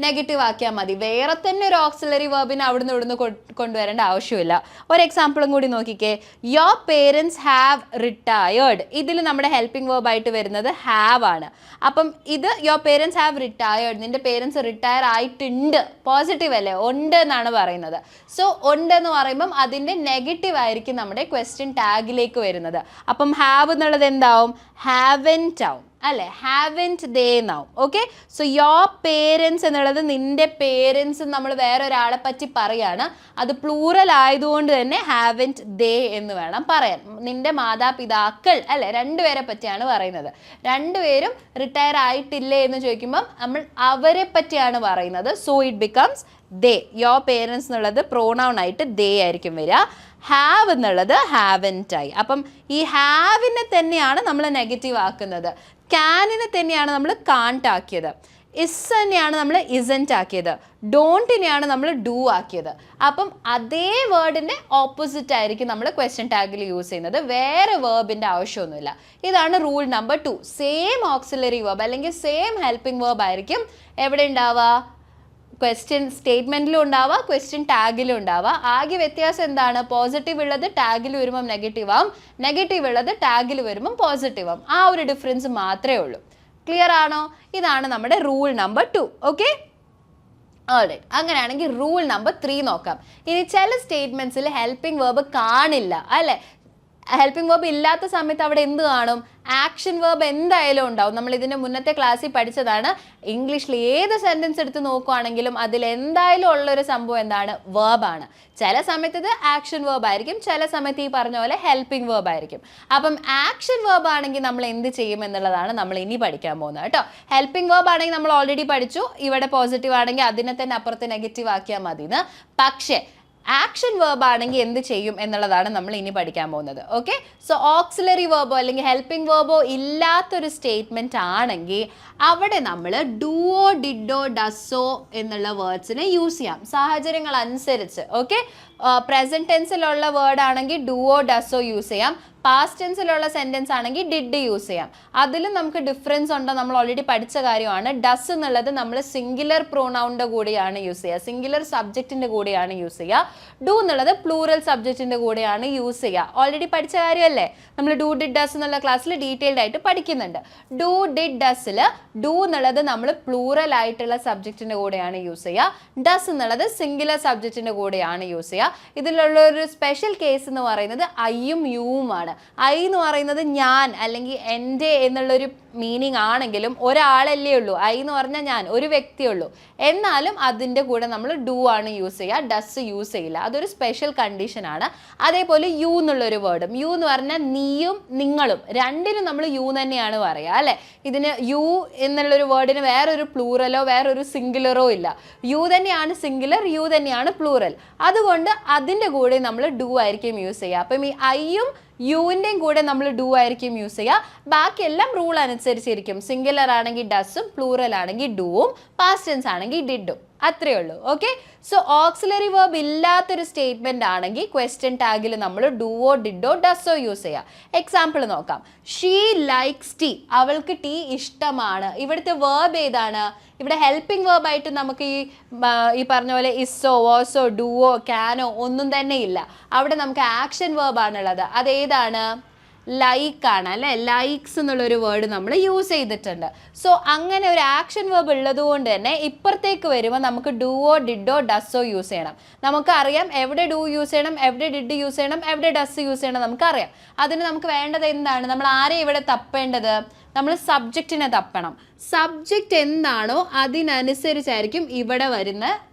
നെഗറ്റീവ് ആക്കിയാൽ മതി, വേറെ തന്നെ ഒരു ഓക്സിലറി വേർബിനെ അവിടുന്ന് ഇവിടുന്ന് കൊണ്ടുവരേണ്ട ആവശ്യമില്ല. ഒരു എക്സാമ്പിളും കൂടി നോക്കിക്കേ. Your parents have retired. ഇതിൽ നമ്മുടെ ഹെൽപ്പിംഗ് വേർബ് ആയിട്ട് വരുന്നത് ഹാവ് ആണ്. അപ്പം ഇത് യോർ പേരൻസ് ഹാവ് റിട്ടയേർഡ്, നിന്റെ പേരൻസ് റിട്ടയർ ആയിട്ടുണ്ട്, പോസിറ്റീവ് അല്ലേ, ഉണ്ട് എന്നാണ് പറയുന്നത്. സോ ഉണ്ട് എന്ന് പറയുമ്പം അതിൻ്റെ നെഗറ്റീവ് ആയിരിക്കും നമ്മുടെ ക്വസ്റ്റ്യൻ ടാഗിലേക്ക് വരുന്നത്. അപ്പം ഹാവ് എന്നുള്ളത് എന്താവും? ഹാവൻറ്റ് ആവും അല്ലേ, ഹാവൻറ്റ് ദേ എന്നാവും. ഓക്കെ, സോ യോർ പേരൻസ് എന്നുള്ളത് നിന്റെ പേരൻസ് നമ്മൾ വേറെ ഒരാളെ പറ്റി പറയാണ്, അത് പ്ലൂറൽ ആയതുകൊണ്ട് തന്നെ ഹാവൻറ്റ് ദേ എന്ന് വേണം പറയാൻ. നിന്റെ മാതാപിതാക്കൾ അല്ലേ, രണ്ടുപേരെ പറ്റിയാണ് പറയുന്നത്. രണ്ടുപേരും റിട്ടയർ ആയിട്ടില്ലേ എന്ന് ചോദിക്കുമ്പം നമ്മൾ അവരെ പറ്റിയാണ് പറയുന്നത്. So it becomes they. Your parents എന്നുള്ളത് പ്രോണൗൺ ആയിട്ട് ദേ ആയിരിക്കും വരിക. ഹാവ് എന്നുള്ളത് ഹാവൻറ്റ് ആയി. അപ്പം ഈ ഹാവിനെ തന്നെയാണ് നമ്മൾ നെഗറ്റീവ് ആക്കുന്നത്, ക്യാനിനെ തന്നെയാണ് നമ്മൾ കാൺട്ട് ആക്കിയത്, ഇസ് തന്നെയാണ് നമ്മൾ ഇസൻറ്റ് ആക്കിയത്, ഡോണ്ടിനെയാണ് നമ്മൾ ഡൂ ആക്കിയത്. അപ്പം അതേ വേർഡിൻ്റെ ഓപ്പോസിറ്റ് ആയിരിക്കും നമ്മൾ ക്വസ്റ്റ്യൻ ടാഗിൽ യൂസ് ചെയ്യുന്നത്, വേറെ വേർബിൻ്റെ ആവശ്യമൊന്നുമില്ല. ഇതാണ് rule number 2. Same auxiliary verb അല്ലെങ്കിൽ സെയിം ഹെൽപ്പിംഗ് വേർബ് ആയിരിക്കും എവിടെ ഉണ്ടാവുക? ക്വസ്റ്റ്യൻ സ്റ്റേറ്റ്മെൻറ്റിലും ഉണ്ടാവുക, ക്വസ്റ്റ്യൻ ടാഗിലും ഉണ്ടാവുക. ആകെ വ്യത്യാസം എന്താണ്? പോസിറ്റീവ് ഉള്ളത് ടാഗിൽ വരുമ്പം നെഗറ്റീവ് ആവും, നെഗറ്റീവ് ഉള്ളത് ടാഗിൽ വരുമ്പം പോസിറ്റീവ് ആവും. ആ ഒരു ഡിഫറൻസ് മാത്രമേ ഉള്ളൂ. ക്ലിയർ ആണോ? ഇതാണ് നമ്മുടെ റൂൾ നമ്പർ 2. Okay, alright. അങ്ങനെയാണെങ്കിൽ റൂൾ നമ്പർ 3 നോക്കാം. ഇനി ചില സ്റ്റേറ്റ്മെൻറ്റ്സിൽ ഹെൽപ്പിംഗ് വേർബ് കാണില്ല അല്ലേ. ഹെൽപ്പിംഗ് വേർബ് ഇല്ലാത്ത സമയത്ത് അവിടെ എന്ത് കാണും? ആക്ഷൻ വേർബ് എന്തായാലും ഉണ്ടാവും. നമ്മൾ ഇതിൻ്റെ മുന്നത്തെ ക്ലാസ്സിൽ പഠിച്ചതാണ്. ഇംഗ്ലീഷിൽ ഏത് സെൻറ്റൻസ് എടുത്ത് നോക്കുകയാണെങ്കിലും അതിൽ എന്തായാലും ഉള്ളൊരു സംഭവം എന്താണ്? വേർബാണ്. ചില സമയത്ത് ഇത് ആക്ഷൻ വേർബ് ആയിരിക്കും, ചില സമയത്ത് ഈ പറഞ്ഞ പോലെ ഹെൽപ്പിംഗ് വേർബ് ആയിരിക്കും. അപ്പം ആക്ഷൻ വേർബ് ആണെങ്കിൽ നമ്മൾ എന്ത് ചെയ്യും എന്നുള്ളതാണ് നമ്മൾ ഇനി പഠിക്കാൻ പോകുന്നത് കേട്ടോ. ഹെൽപ്പിംഗ് വേർബ് ആണെങ്കിൽ നമ്മൾ ഓൾറെഡി പഠിച്ചു, ഇവിടെ പോസിറ്റീവ് ആണെങ്കിൽ അതിനെ തന്നെ അപ്പുറത്ത് നെഗറ്റീവ് ആക്കിയാൽ മതി എന്ന്. പക്ഷേ ആക്ഷൻ വേർബ് ആണെങ്കിൽ എന്ത് ചെയ്യും എന്നുള്ളതാണ് നമ്മൾ ഇനി പഠിക്കാൻ പോകുന്നത്. ഓക്കെ, സോ ഓക്സിലറി വേർബോ അല്ലെങ്കിൽ ഹെൽപ്പിംഗ് വേർബോ ഇല്ലാത്തൊരു സ്റ്റേറ്റ്മെൻറ്റ് ആണെങ്കിൽ അവിടെ നമ്മൾ ഡൂവോ ഡിഡോ ഡസോ എന്നുള്ള വേർഡ്സിനെ യൂസ് ചെയ്യാം സാഹചര്യങ്ങൾ അനുസരിച്ച്. ഓക്കെ, പ്രസൻറ്റ് ടെൻസിലുള്ള വേർഡ് ആണെങ്കിൽ ഡൂവോ ഡസോ യൂസ് ചെയ്യാം, പാസ്റ്റ് ടെൻസിലുള്ള സെൻറ്റൻസ് ആണെങ്കിൽ ഡിഡ് യൂസ് ചെയ്യാം. അതിലും നമുക്ക് ഡിഫറൻസ് ഉണ്ടോ നമ്മൾ ഓൾറെഡി പഠിച്ച കാര്യമാണ്. ഡസ് എന്നുള്ളത് നമ്മൾ സിംഗുലർ പ്രോണൗണിൻ്റെ കൂടെയാണ് യൂസ് ചെയ്യുക, സിംഗുലർ സബ്ജക്റ്റിൻ്റെ കൂടെയാണ് യൂസ് ചെയ്യുക. ഡു എന്നുള്ളത് പ്ലൂറൽ സബ്ജക്റ്റിൻ്റെ കൂടെയാണ് യൂസ് ചെയ്യുക. ഓൾറെഡി പഠിച്ച കാര്യമല്ലേ, നമ്മൾ ഡു ഡിഡ് ഡസ് എന്നുള്ള ക്ലാസ്സിൽ ഡീറ്റെയിൽഡ് ആയിട്ട് പഠിക്കുന്നുണ്ട്. ഡു ഡിഡ് ഡസ്സിൽ ഡു എന്നുള്ളത് നമ്മൾ പ്ലൂറൽ ആയിട്ടുള്ള സബ്ജക്റ്റിൻ്റെ കൂടെയാണ് യൂസ് ചെയ്യുക, ഡസ് എന്നുള്ളത് സിംഗുലർ സബ്ജക്റ്റിൻ്റെ കൂടെയാണ് യൂസ് ചെയ്യുക. ഇതിലുള്ള ഒരു സ്പെഷ്യൽ കേസ് എന്ന് പറയുന്നത് ഐയും യുവുമാണ്. ഐ എന്ന് പറയുന്നത് ഞാൻ അല്ലെങ്കിൽ എൻ്റെ എന്നുള്ളൊരു മീനിങ് ആണെങ്കിലും ഒരാളല്ലേ ഉള്ളൂ, ഐ എന്ന് പറഞ്ഞാൽ ഞാൻ, ഒരു വ്യക്തിയുള്ളൂ. എന്നാലും അതിൻ്റെ കൂടെ നമ്മൾ ഡു ആണ് യൂസ് ചെയ്യുക, ഡസ് യൂസ് ചെയ്യില്ല. അതൊരു സ്പെഷ്യൽ കണ്ടീഷനാണ്. അതേപോലെ യു എന്നുള്ളൊരു വേർഡും, യു എന്ന് പറഞ്ഞാൽ നീയും നിങ്ങളും, രണ്ടിനും നമ്മൾ യു തന്നെയാണ് പറയുക അല്ലേ. ഇതിന് യു എന്നുള്ളൊരു വേർഡിന് വേറൊരു പ്ലൂറലോ വേറൊരു സിംഗുലറോ ഇല്ല. യു തന്നെയാണ് സിംഗുലർ, യു തന്നെയാണ് പ്ലൂറൽ. അതുകൊണ്ട് അതിൻ്റെ കൂടെ നമ്മൾ ഡു ആയിരിക്കും യൂസ് ചെയ്യുക. അപ്പം ഈ ഐയും യുവിൻ്റെയും കൂടെ നമ്മൾ ഡു ആയിരിക്കും യൂസ് ചെയ്യുക. ബാക്കിയെല്ലാം റൂൾ അനുസരിച്ചിരിക്കും. സിംഗുലർ ആണെങ്കിൽ ഡസും, പ്ലൂറൽ ആണെങ്കിൽ ഡൂവും, പാസ്റ്റ് ടെൻസ് ആണെങ്കിൽ ഡിഡും. അത്രേ ഉള്ളൂ. ഓക്കെ, സോ ഓക്സിലറി വേർബ് ഇല്ലാത്തൊരു സ്റ്റേറ്റ്മെന്റ് ആണെങ്കിൽ ക്വസ്റ്റ്യൻ ടാഗിൽ നമ്മൾ ഡൂവോ ഡിഡോ ഡസോ യൂസ് ചെയ്യാം. എക്സാമ്പിൾ നോക്കാം. ഷീ ലൈക്സ് ടീ, അവൾക്ക് ടീ ഇഷ്ടമാണ്. ഇവിടുത്തെ വേർബ് ഏതാണ്? ഇവിടെ ഹെൽപ്പിംഗ് വേർബായിട്ട് നമുക്ക് ഈ പറഞ്ഞ പോലെ ഇസ്സോ, വാസോ, ഡൂവോ, ക്യാനോ ഒന്നും തന്നെ ഇല്ല. അവിടെ നമുക്ക് ആക്ഷൻ വേർബാണുള്ളത്. അതേതാണ്? ലൈക്ക് ആണ് അല്ലേ. ലൈക്സ് എന്നുള്ളൊരു വേർഡ് നമ്മൾ യൂസ് ചെയ്തിട്ടുണ്ട്. സോ അങ്ങനെ ഒരു ആക്ഷൻ വേർബ് ഉള്ളത് കൊണ്ട് തന്നെ ഇപ്പുറത്തേക്ക് വരുമ്പോൾ നമുക്ക് ഡൂവോ ഡിഡോ ഡസോ യൂസ് ചെയ്യണം. നമുക്കറിയാം എവിടെ ഡൂ യൂസ് ചെയ്യണം, എവിടെ ഡിഡ് യൂസ് ചെയ്യണം, എവിടെ ഡസ് യൂസ് ചെയ്യണം നമുക്കറിയാം. അതിന് നമുക്ക് വേണ്ടത് എന്താണ്? നമ്മൾ ആരെ ഇവിടെ തപ്പേണ്ടത്? നമ്മൾ സബ്ജക്റ്റിനെ തപ്പണം. സബ്ജക്റ്റ് എന്താണോ അതിനനുസരിച്ചായിരിക്കും ഇവിടെ വരുന്ന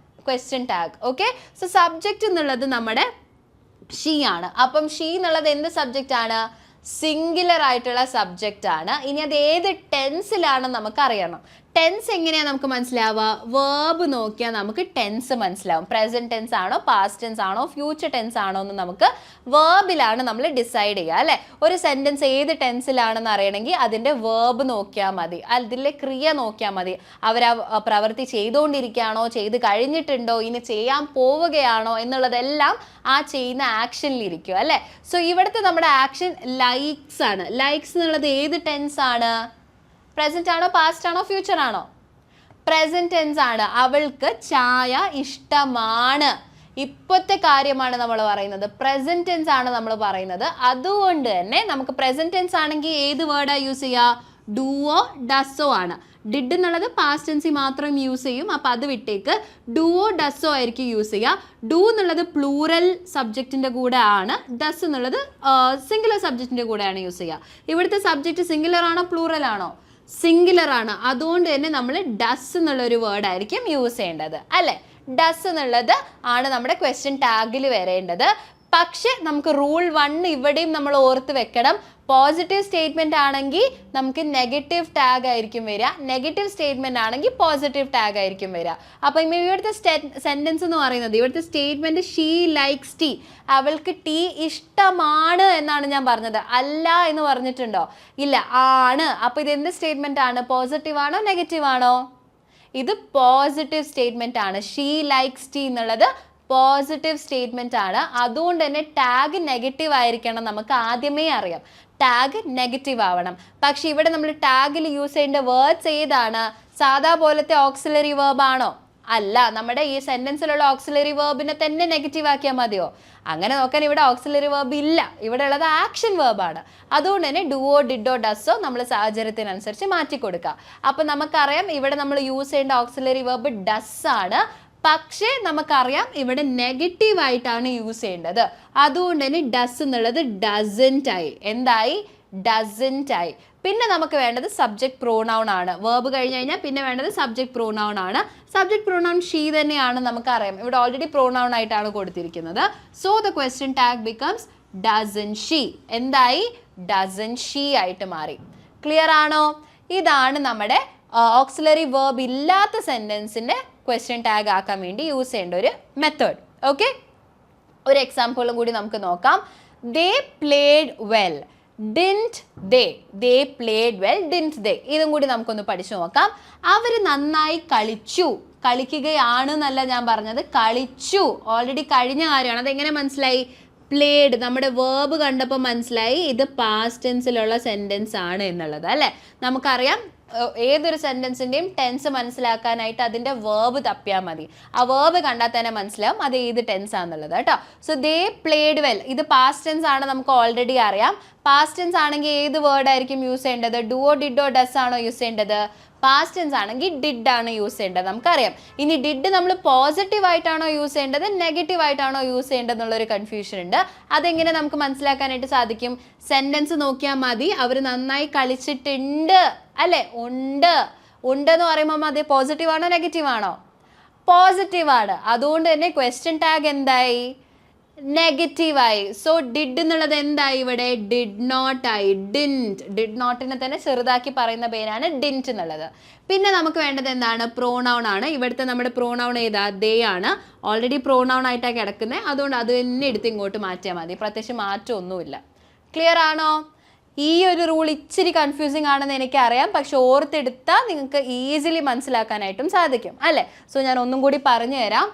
question tag. Okay, so subject എന്നുള്ളത് നമ്മുടെ ഷീ ആണ്. അപ്പം ഷീ എന്നുള്ളത് എന്ത് സബ്ജക്റ്റ് ആണ്? സിംഗുലർ ആയിട്ടുള്ള സബ്ജക്റ്റ് ആണ്. ഇനി അത് ഏത് ടെൻസിലാണെന്ന് നമുക്ക് അറിയണം. ടെൻസ് എങ്ങനെയാണ് നമുക്ക് മനസ്സിലാവുക? വേർബ് നോക്കിയാൽ നമുക്ക് ടെൻസ് മനസ്സിലാവും. പ്രസന്റ് ടെൻസ് ആണോ, പാസ്റ്റ് ടെൻസ് ആണോ, ഫ്യൂച്ചർ ടെൻസ് ആണോ എന്ന് നമുക്ക് വേർബിലാണ് നമ്മൾ ഡിസൈഡ് ചെയ്യുക അല്ലേ. ഒരു സെൻറ്റൻസ് ഏത് ടെൻസിലാണെന്ന് അറിയണമെങ്കിൽ അതിൻ്റെ വേർബ് നോക്കിയാൽ മതി, അതിലെ ക്രിയ നോക്കിയാൽ മതി. അവർ ആ പ്രവൃത്തി ചെയ്തുകൊണ്ടിരിക്കുകയാണോ, ചെയ്ത് കഴിഞ്ഞിട്ടുണ്ടോ, ഇനി ചെയ്യാൻ പോവുകയാണോ എന്നുള്ളതെല്ലാം ആ ചെയ്യുന്ന ആക്ഷനിലിരിക്കും അല്ലേ. സോ ഇവിടുത്തെ നമ്മുടെ ആക്ഷൻ ലൈക്സ് ആണ്. ലൈക്സ് എന്നുള്ളത് ഏത് ടെൻസ് ആണ്? പ്രസന്റ് ആണോ, പാസ്റ്റ് ആണോ, ഫ്യൂച്ചർ ആണോ? പ്രസന്റ് ടെൻസ് ആണ്. അവൾക്ക് ചായ ഇഷ്ടമാണ്. ഇപ്പോഴത്തെ കാര്യമാണ് നമ്മൾ പറയുന്നത്. പ്രസന്റ് ടെൻസ് ആണ് നമ്മൾ പറയുന്നത്. അതുകൊണ്ട് തന്നെ നമുക്ക് പ്രസന്റ് ടെൻസ് ആണെങ്കിൽ ഏത് വേർഡാണ് യൂസ് ചെയ്യുക? ഡൂവോ ഡസോ ആണ്. ഡിഡ് എന്നുള്ളത് പാസ്റ്റ് ടെൻസിൽ മാത്രം യൂസ് ചെയ്യും. അപ്പം അത് വിട്ടേക്ക് ഡൂവോ ഡസോ ആയിരിക്കും യൂസ് ചെയ്യുക. ഡൂ എന്നുള്ളത് പ്ലൂറൽ സബ്ജക്റ്റിൻ്റെ കൂടെ ആണ്. ഡസ് എന്നുള്ളത് സിംഗുലർ സബ്ജക്റ്റിൻ്റെ കൂടെയാണ് യൂസ് ചെയ്യുക. ഇവിടുത്തെ സബ്ജക്റ്റ് സിംഗുലർ ആണോ, പ്ലൂറൽ ആണോ? സിംഗുലർ ആണ്. അതുകൊണ്ട് തന്നെ നമ്മൾ ഡസ് എന്നുള്ളൊരു വേർഡ് ആയിരിക്കും യൂസ് ചെയ്യേണ്ടത് അല്ലേ. ഡസ് എന്നുള്ളത് ആണ് നമ്മുടെ ക്വസ്റ്റ്യൻ ടാഗിൽ വരേണ്ടത്. പക്ഷെ നമുക്ക് റൂൾ 1 ഇവിടെയും നമ്മൾ ഓർത്ത് വെക്കണം. പോസിറ്റീവ് സ്റ്റേറ്റ്മെന്റ് ആണെങ്കിൽ നമുക്ക് നെഗറ്റീവ് ടാഗ് ആയിരിക്കും വരിക. നെഗറ്റീവ് സ്റ്റേറ്റ്മെന്റ് ആണെങ്കിൽ പോസിറ്റീവ് ടാഗ് ആയിരിക്കും വരിക. അപ്പം ഇവിടുത്തെ സെന്റൻസ് എന്ന് പറയുന്നത്, ഇവിടുത്തെ സ്റ്റേറ്റ്മെന്റ് ഷീ ലൈക്സ് ടീ, അവൾക്ക് ടീ ഇഷ്ടമാണ് എന്നാണ് ഞാൻ പറഞ്ഞത്. അല്ല എന്ന് പറഞ്ഞിട്ടുണ്ടോ? ഇല്ല, ആണ്. അപ്പോൾ ഇത് എന്ത് സ്റ്റേറ്റ്മെന്റ് ആണ്? പോസിറ്റീവ് ആണോ, നെഗറ്റീവ് ആണോ? ഇത് പോസിറ്റീവ് സ്റ്റേറ്റ്മെന്റ് ആണ്. ഷീ ലൈക്സ് ടീ എന്നുള്ളത് പോസിറ്റീവ് സ്റ്റേറ്റ്മെന്റ് ആണ്. അതുകൊണ്ട് തന്നെ ടാഗ് നെഗറ്റീവ് ആയിരിക്കണം. നമുക്ക് ആദ്യമേ അറിയാം ടാഗ് നെഗറ്റീവ് ആവണം. പക്ഷെ ഇവിടെ നമ്മൾ ടാഗിൽ യൂസ് ചെയ്യേണ്ട വേർഡ്സ് ഏതാണ്? സാധാ പോലത്തെ ഓക്സിലറി വേർബ് ആണോ? അല്ല. നമ്മുടെ ഈ സെന്റൻസിലുള്ള ഓക്സിലറി വേർബിനെ തന്നെ നെഗറ്റീവ് ആക്കിയാൽ മതിയോ? അങ്ങനെ നോക്കാൻ ഇവിടെ ഓക്സിലറി വേർബ് ഇല്ല. ഇവിടെ ഉള്ളത് ആക്ഷൻ വേർബാണ്. അതുകൊണ്ട് തന്നെ ഡുവോ ഡിഡോ ഡസോ നമ്മൾ സാഹചര്യത്തിനനുസരിച്ച് മാറ്റി കൊടുക്കുക. അപ്പം നമുക്കറിയാം ഇവിടെ നമ്മൾ യൂസ് ചെയ്യേണ്ട ഓക്സിലറി വേർബ് ഡസ് ആണ്. പക്ഷേ നമുക്കറിയാം ഇവിടെ നെഗറ്റീവ് ആയിട്ടാണ് യൂസ് ചെയ്യേണ്ടത്. അതുകൊണ്ട് തന്നെ ഡസ് എന്നുള്ളത് ഡസൻറ്റ് ആയി. എന്തായി? ഡസൻറ്റ് ആയി. പിന്നെ നമുക്ക് വേണ്ടത് സബ്ജക്ട് പ്രോനൗൺ ആണ്. വേർബ് കഴിഞ്ഞ് കഴിഞ്ഞാൽ പിന്നെ വേണ്ടത് സബ്ജക്ട് പ്രോനൗൺ ആണ്. സബ്ജക്ട് പ്രോനൗൺ ഷീ തന്നെയാണ് നമുക്കറിയാം. ഇവിടെ ഓൾറെഡി പ്രോനൗൺ ആയിട്ടാണ് കൊടുത്തിരിക്കുന്നത്. So the question tag becomes dozen she. എന്തായി? ഡസൻ ഷീ ആയിട്ട് മാറി. ക്ലിയർ ആണോ? ഇതാണ് നമ്മുടെ ഓക്സിലറി വേർബ് ഇല്ലാത്ത സെൻറ്റൻസിൻ്റെ ക്വസ്റ്റ്യൻ ടാഗ് ആക്കാൻ വേണ്ടി യൂസ് ചെയ്യേണ്ട ഒരു മെത്തേഡ്. ഓക്കെ, ഒരു എക്സാമ്പിളും കൂടി നമുക്ക് നോക്കാം. They played well, didn't they. They played well, didn't they. ഇതും കൂടി നമുക്കൊന്ന് പഠിച്ചു നോക്കാം. അവർ നന്നായി കളിച്ചു. കളിക്കുകയാണ് എന്നല്ല ഞാൻ പറഞ്ഞത്, കളിച്ചു. ഓൾറെഡി കഴിഞ്ഞ കാര്യമാണ്. അതെങ്ങനെ മനസ്സിലായി? പ്ലേഡ് നമ്മുടെ വേർബ് കണ്ടപ്പോൾ മനസ്സിലായി ഇത് പാസ്റ്റ് ടെൻസിലുള്ള സെൻറ്റൻസ് ആണ് എന്നുള്ളത് അല്ലേ. നമുക്കറിയാം ഏതൊരു സെൻറ്റൻസിൻ്റെയും ടെൻസ് മനസ്സിലാക്കാനായിട്ട് അതിൻ്റെ വേർബ് തപ്പിയാൽ മതി. ആ വേർബ് കണ്ടാൽ തന്നെ മനസ്സിലാവും അത് ഏത് ടെൻസ് ആണെന്നുള്ളത് കേട്ടോ. സോ ദേ പ്ലേഡ് വെൽ, ഇത് പാസ്റ്റ് ടെൻസ് ആണ്, നമുക്ക് ഓൾറെഡി അറിയാം. പാസ്റ്റ് ടെൻസ് ആണെങ്കിൽ ഏത് വേർഡ് ആയിരിക്കും യൂസ് ചെയ്യേണ്ടത്? ഡുവോ ഡിഡോ ഡസ് ആണോ യൂസ് ചെയ്യേണ്ടത്? പാസ്റ്റ് ടെൻസ് ആണെങ്കിൽ ഡിഡ് ആണ് യൂസ് ചെയ്യേണ്ടത്, നമുക്കറിയാം. ഇനി ഡിഡ് നമ്മൾ പോസിറ്റീവ് ആയിട്ടാണോ യൂസ് ചെയ്യേണ്ടത്, നെഗറ്റീവ് ആയിട്ടാണോ യൂസ് ചെയ്യേണ്ടത് എന്നുള്ളൊരു കൺഫ്യൂഷൻ ഉണ്ട്. അതെങ്ങനെ നമുക്ക് മനസ്സിലാക്കാനായിട്ട് സാധിക്കും? സെൻറ്റൻസ് നോക്കിയാൽ മതി. അവർ നന്നായി കളിച്ചിട്ടുണ്ട് അല്ലേ. ഉണ്ട്. ഉണ്ടെന്ന് പറയുമ്പോൾ അത് പോസിറ്റീവ് ആണോ, നെഗറ്റീവ് ആണോ? പോസിറ്റീവ് ആണ്. അതുകൊണ്ട് തന്നെ ക്വസ്റ്റ്യൻ ടാഗ് എന്തായി? നെഗറ്റീവായി. സോ ഡിഡ് എന്നുള്ളത് എന്തായി? ഇവിടെ ഡിഡ് നോട്ട് ആയി. ഡിൻറ്റ്. ഡിഡ് നോട്ടിനെ തന്നെ ചെറുതാക്കി പറയുന്ന പേരാണ് ഡിൻറ്റ് എന്നുള്ളത്. പിന്നെ നമുക്ക് വേണ്ടത് എന്താണ്? പ്രോനൗൺ ആണ്. ഇവിടുത്തെ നമ്മുടെ പ്രോനൗൺ ഏതാ? ദേ ആണ്. ഓൾറെഡി പ്രോനൗൺ ആയിട്ടാണ് കിടക്കുന്നത്. അതുകൊണ്ട് അത് തന്നെ എടുത്ത് ഇങ്ങോട്ട് മാറ്റിയാൽ മതി. പ്രത്യേകിച്ച് മാറ്റമൊന്നുമില്ല. ക്ലിയർ ആണോ? ഈ ഒരു റൂൾ ഇച്ചിരി കൺഫ്യൂസിങ് ആണെന്ന് എനിക്കറിയാം, പക്ഷെ ഓർത്തെടുത്താൽ നിങ്ങൾക്ക് ഈസിലി മനസ്സിലാക്കാനായിട്ടും സാധിക്കും അല്ലേ? സോ ഞാൻ ഒന്നും കൂടി പറഞ്ഞു തരാം.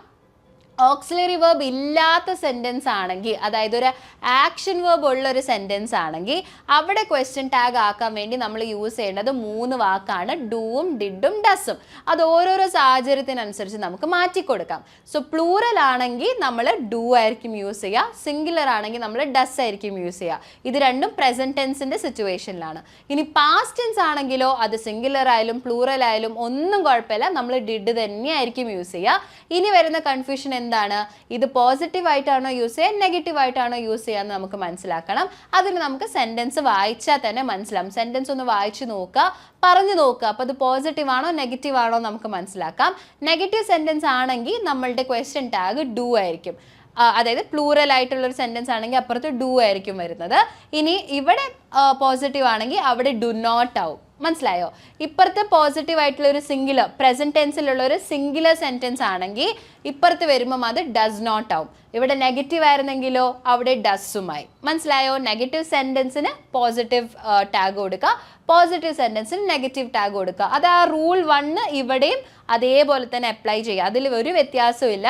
ഓക്സിലറി വേർബ് ഇല്ലാത്ത സെൻറ്റൻസ് ആണെങ്കിൽ, അതായത് ഒരു ആക്ഷൻ വേർബ് ഉള്ളൊരു സെൻറ്റൻസ് ആണെങ്കിൽ അവിടെ ക്വസ്റ്റ്യൻ ടാഗ് ആക്കാൻ വേണ്ടി നമ്മൾ യൂസ് ചെയ്യേണ്ടത് 3 വാക്കാണ്, ഡൂവും ഡിഡും ഡസും. അത് ഓരോരോ സാഹചര്യത്തിനനുസരിച്ച് നമുക്ക് മാറ്റിക്കൊടുക്കാം. സോ പ്ലൂറൽ ആണെങ്കിൽ നമ്മൾ ഡൂ ആയിരിക്കും യൂസ് ചെയ്യുക, സിംഗുലർ ആണെങ്കിൽ നമ്മൾ ഡസ് ആയിരിക്കും യൂസ് ചെയ്യുക. ഇത് രണ്ടും പ്രസന്റ് ടെൻസിൻ്റെ സിറ്റുവേഷനിലാണ്. ഇനി പാസ്റ്റ് ടെൻസ് ആണെങ്കിലോ അത് സിംഗുലർ ആയാലും പ്ലൂറൽ ആയാലും ഒന്നും കുഴപ്പമില്ല, നമ്മൾ ഡിഡ് തന്നെയായിരിക്കും യൂസ് ചെയ്യുക. ഇനി വരുന്ന കൺഫ്യൂഷൻ എന്താണ്? ഇത് പോസിറ്റീവ് ആയിട്ടാണോ യൂസ് ചെയ്യുക, നെഗറ്റീവ് ആയിട്ടാണോ യൂസ് ചെയ്യുക എന്ന് നമുക്ക് മനസ്സിലാക്കണം. അതിന് നമുക്ക് സെൻറ്റൻസ് വായിച്ചാൽ തന്നെ മനസ്സിലാവും. സെൻറ്റൻസ് ഒന്ന് വായിച്ചു നോക്കുക, പറഞ്ഞു നോക്കുക. അപ്പോൾ അത് പോസിറ്റീവ് ആണോ നെഗറ്റീവ് ആണോ നമുക്ക് മനസ്സിലാക്കാം. നെഗറ്റീവ് സെൻറ്റൻസ് ആണെങ്കിൽ നമ്മളുടെ ക്വസ്റ്റ്യൻ ടാഗ് ഡു ആയിരിക്കും. അതായത് പ്ലൂറൽ ആയിട്ടുള്ളൊരു സെൻറ്റൻസ് ആണെങ്കിൽ അപ്പുറത്ത് ഡു ആയിരിക്കും വരുന്നത്. ഇനി ഇവിടെ പോസിറ്റീവ് ആണെങ്കിൽ അവിടെ ഡു നോട്ട് ആവും. മനസ്സിലായോ? ഇപ്പുറത്ത് പോസിറ്റീവ് ആയിട്ടുള്ള ഒരു സിംഗുലർ പ്രസന്റ് ടെൻസിലുള്ള ഒരു സിംഗുലർ സെൻറ്റൻസ് ആണെങ്കിൽ ഇപ്പുറത്ത് വരുമ്പം അത് ഡസ് നോട്ട് ആവും. ഇവിടെ നെഗറ്റീവ് ആയിരുന്നെങ്കിലോ അവിടെ ഡസ്സുമായി. മനസ്സിലായോ? നെഗറ്റീവ് സെൻറ്റൻസിന് പോസിറ്റീവ് ടാഗ് കൊടുക്കുക, പോസിറ്റീവ് സെൻറ്റൻസിന് നെഗറ്റീവ് ടാഗ് കൊടുക്കുക. അത് ആ റൂൾ 1 ഇവിടെയും അതേപോലെ തന്നെ അപ്ലൈ ചെയ്യുക. അതിൽ ഒരു വ്യത്യാസവും ഇല്ല.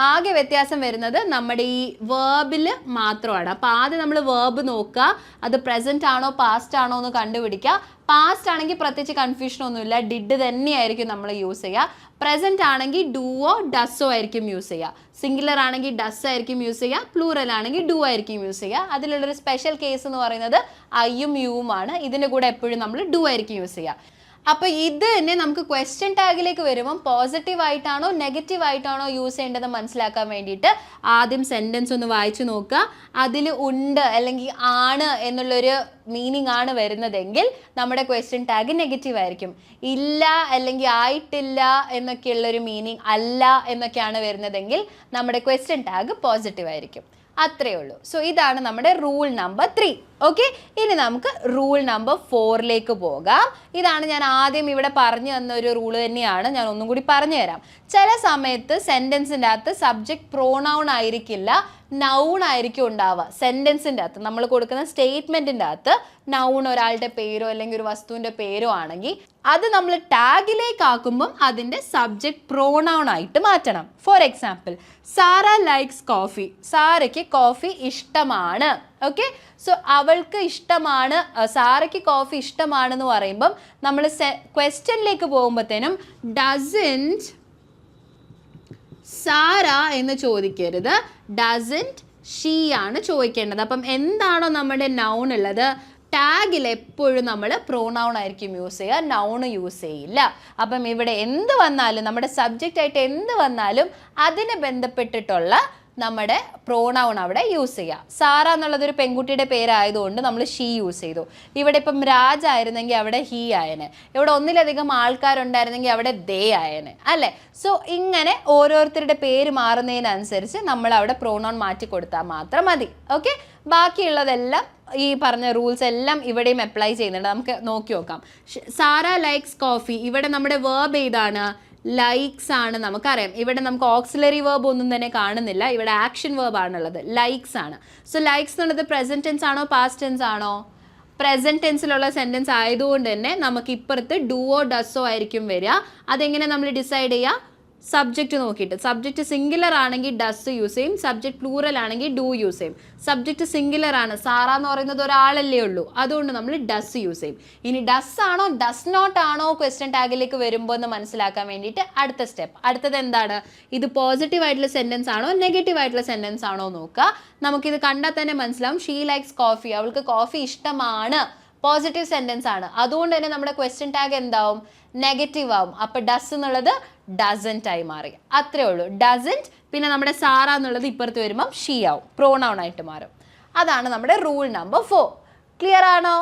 ആകെ വ്യത്യാസം വരുന്നത് നമ്മുടെ ഈ വേർബിൽ മാത്രമാണ്. അപ്പോൾ ആദ്യം നമ്മൾ വേർബ് നോക്കുക, അത് പ്രസന്റ് ആണോ പാസ്റ്റ് ആണോ എന്ന് കണ്ടുപിടിക്കുക. പാസ്റ്റ് ആണെങ്കിൽ പ്രത്യേകിച്ച് കൺഫ്യൂഷൻ ഒന്നുമില്ല, ഡിഡ് തന്നെയായിരിക്കും നമ്മൾ യൂസ് ചെയ്യുക. പ്രസന്റ് ആണെങ്കിൽ ഡൂവോ ഡസ്സോ ആയിരിക്കും യൂസ് ചെയ്യുക. സിംഗുലർ ആണെങ്കിൽ ഡസ് ആയിരിക്കും യൂസ് ചെയ്യുക, പ്ലൂറൽ ആണെങ്കിൽ ഡു ആയിരിക്കും യൂസ് ചെയ്യുക. അതിലുള്ളൊരു സ്പെഷ്യൽ കേസ് എന്ന് പറയുന്നത് ഐയും യുവുമാണ്. ഇതിൻ്റെ കൂടെ എപ്പോഴും നമ്മൾ ഡു ആയിരിക്കും യൂസ് ചെയ്യുക. അപ്പോൾ ഇത് തന്നെ നമുക്ക് ക്വസ്റ്റ്യൻ ടാഗിലേക്ക് വരുമ്പം പോസിറ്റീവ് ആയിട്ടാണോ നെഗറ്റീവ് ആയിട്ടാണോ യൂസ് ചെയ്യേണ്ടത് മനസ്സിലാക്കാൻ വേണ്ടിയിട്ട് ആദ്യം സെൻറ്റൻസ് ഒന്ന് വായിച്ചു നോക്കുക. അതിൽ ഉണ്ട് അല്ലെങ്കിൽ ആണ് എന്നുള്ളൊരു മീനിങ് ആണ് വരുന്നതെങ്കിൽ നമ്മുടെ ക്വസ്റ്റ്യൻ ടാഗ് നെഗറ്റീവ് ആയിരിക്കും. ഇല്ല അല്ലെങ്കിൽ ആയിട്ടില്ല എന്നൊക്കെയുള്ളൊരു മീനിങ്, അല്ല എന്നൊക്കെയാണ് വരുന്നതെങ്കിൽ നമ്മുടെ ക്വസ്റ്റ്യൻ ടാഗ് പോസിറ്റീവ് ആയിരിക്കും. അത്രയേ ഉള്ളൂ. സോ ഇതാണ് നമ്മുടെ റൂൾ നമ്പർ 3. ഓക്കെ, ഇനി നമുക്ക് റൂൾ നമ്പർ 4ലേക്ക് പോകാം. ഇതാണ് ഞാൻ ആദ്യം ഇവിടെ പറഞ്ഞു തന്ന ഒരു റൂൾ തന്നെയാണ്, ഞാൻ ഒന്നും കൂടി പറഞ്ഞു തരാം. ചില സമയത്ത് സെൻറ്റൻസിൻ്റെ അകത്ത് സബ്ജക്റ്റ് പ്രോനൗൺ ആയിരിക്കില്ല, നൗൺ ആയിരിക്കും ഉണ്ടാവുക. സെൻറ്റൻസിൻ്റെ അകത്ത് നമ്മൾ കൊടുക്കുന്ന സ്റ്റേറ്റ്മെൻറ്റിൻ്റെ അകത്ത് നൗൺ ഒരാളുടെ പേരോ അല്ലെങ്കിൽ ഒരു വസ്തുവിൻ്റെ പേരോ ആണെങ്കിൽ അത് നമ്മൾ ടാഗിലേക്ക് ആക്കുമ്പം അതിൻ്റെ സബ്ജക്റ്റ് പ്രോനൗൺ ആയിട്ട് മാറ്റണം. For example, Sara likes coffee. സാറയ്ക്ക് കോഫി ഇഷ്ടമാണ്. ഓക്കെ, സോ അവൾക്ക് ഇഷ്ടമാണ്, സാറയ്ക്ക് കോഫി ഇഷ്ടമാണെന്ന് പറയുമ്പം നമ്മൾ ക്വസ്റ്റ്യനിലേക്ക് പോകുമ്പോഴത്തേനും ഡസൻറ്റ് സാറ എന്ന് ചോദിക്കരുത്, ഡസൻറ്റ് ഷീ ആണ് ചോദിക്കേണ്ടത്. അപ്പം എന്താണോ നമ്മുടെ നൗൺ ഉള്ളത്, ടാഗിൽ എപ്പോഴും നമ്മൾ പ്രോനൗൺ ആയിരിക്കും യൂസ് ചെയ്യുക, നൗൺ യൂസ് ചെയ്യില്ല. അപ്പം ഇവിടെ എന്ത് വന്നാലും, നമ്മുടെ സബ്ജക്റ്റ് ആയിട്ട് എന്ത് വന്നാലും അതിനെ ബന്ധപ്പെട്ടിട്ടുള്ള നമ്മുടെ പ്രോനൗൺ അവിടെ യൂസ് ചെയ്യുക. സാറ എന്നുള്ളതൊരു പെൺകുട്ടിയുടെ പേരായതുകൊണ്ട് നമ്മൾ ഷീ യൂസ് ചെയ്തു. ഇവിടെ ഇപ്പം രാജ് ആയിരുന്നെങ്കിൽ അവിടെ ഹീ ആയനെ. ഇവിടെ ഒന്നിലധികം ആൾക്കാരുണ്ടായിരുന്നെങ്കിൽ അവിടെ ദേ ആയനെ, അല്ലേ? സോ ഇങ്ങനെ ഓരോരുത്തരുടെ പേര് മാറുന്നതിനനുസരിച്ച് നമ്മൾ അവിടെ പ്രോനൗൺ മാറ്റി കൊടുത്താൽ മാത്രം മതി. ഓക്കെ, ബാക്കിയുള്ളതെല്ലാം ഈ പറഞ്ഞ റൂൾസ് എല്ലാം ഇവിടെയും അപ്ലൈ ചെയ്യുന്നുണ്ട്. നമുക്ക് നോക്കി നോക്കാം. സാറ ലൈക്സ് കോഫി, ഇവിടെ നമ്മുടെ വേർബ് ഏതാണ്? ലൈക്സ് ആണ്. നമുക്കറിയാം ഇവിടെ നമുക്ക് ഓക്സിലറി വേർബ് ഒന്നും തന്നെ കാണുന്നില്ല, ഇവിടെ ആക്ഷൻ വേർബ് ആണുള്ളത്, ലൈക്സ് ആണ്. സോ ലൈക്സ് എന്നുള്ളത് പ്രസന്റ് ടെൻസ് ആണോ പാസ്റ്റ് ടെൻസ് ആണോ? പ്രസന്റ് ടെൻസിലുള്ള സെൻറ്റൻസ് ആയതുകൊണ്ട് തന്നെ നമുക്ക് ഇപ്പുറത്ത് ഡൂവോ ഡസ്സോ ആയിരിക്കും വരിക. അതെങ്ങനെ നമ്മൾ ഡിസൈഡ് ചെയ്യുക? സബ്ജക്റ്റ് നോക്കിയിട്ട്. സബ്ജക്റ്റ് സിംഗുലർ ആണെങ്കിൽ ഡസ് യൂസ് ചെയ്യും, സബ്ജക്റ്റ് പ്ലൂറൽ ആണെങ്കിൽ ഡു യൂസ് ചെയ്യും. സബ്ജക്റ്റ് സിംഗുലർ ആണ്, സാറ എന്ന് പറയുന്നത് ഒരാളല്ലേ ഉള്ളൂ, അതുകൊണ്ട് നമ്മൾ ഡസ് യൂസ് ചെയ്യും. ഇനി ഡസ് ആണോ ഡസ് നോട്ട് ആണോ ക്വസ്റ്റ്യൻ ടാഗിലേക്ക് വരുമ്പോൾ എന്ന് മനസ്സിലാക്കാൻ വേണ്ടിയിട്ട് അടുത്ത സ്റ്റെപ്പ്, അടുത്തത് എന്താണ്? ഇത് പോസിറ്റീവ് ആയിട്ടുള്ള സെൻറ്റൻസ് ആണോ നെഗറ്റീവ് ആയിട്ടുള്ള സെൻറ്റൻസ് ആണോ നോക്കുക. നമുക്കിത് കണ്ടാൽ തന്നെ മനസ്സിലാവും. ഷീ ലൈക്സ് കോഫി, അവൾക്ക് കോഫി ഇഷ്ടമാണ്, പോസിറ്റീവ് സെൻറ്റൻസ് ആണ്. അതുകൊണ്ട് തന്നെ നമ്മുടെ ക്വസ്റ്റ്യൻ ടാഗ് എന്താവും? നെഗറ്റീവ് ആവും. അപ്പോൾ ഡസ് എന്നുള്ളത് ഡസൻറ്റ് ആയി മാറി. അത്രേ ഉള്ളൂ. ഡസൻറ്റ്, പിന്നെ നമ്മുടെ സാറ എന്നുള്ളത് ഇപ്പുറത്ത് വരുമ്പം ഷീ ആവും, പ്രോനൗൺ ആയിട്ട് മാറും. അതാണ് നമ്മുടെ റൂൾ നമ്പർ 4. ക്ലിയർ ആണോ?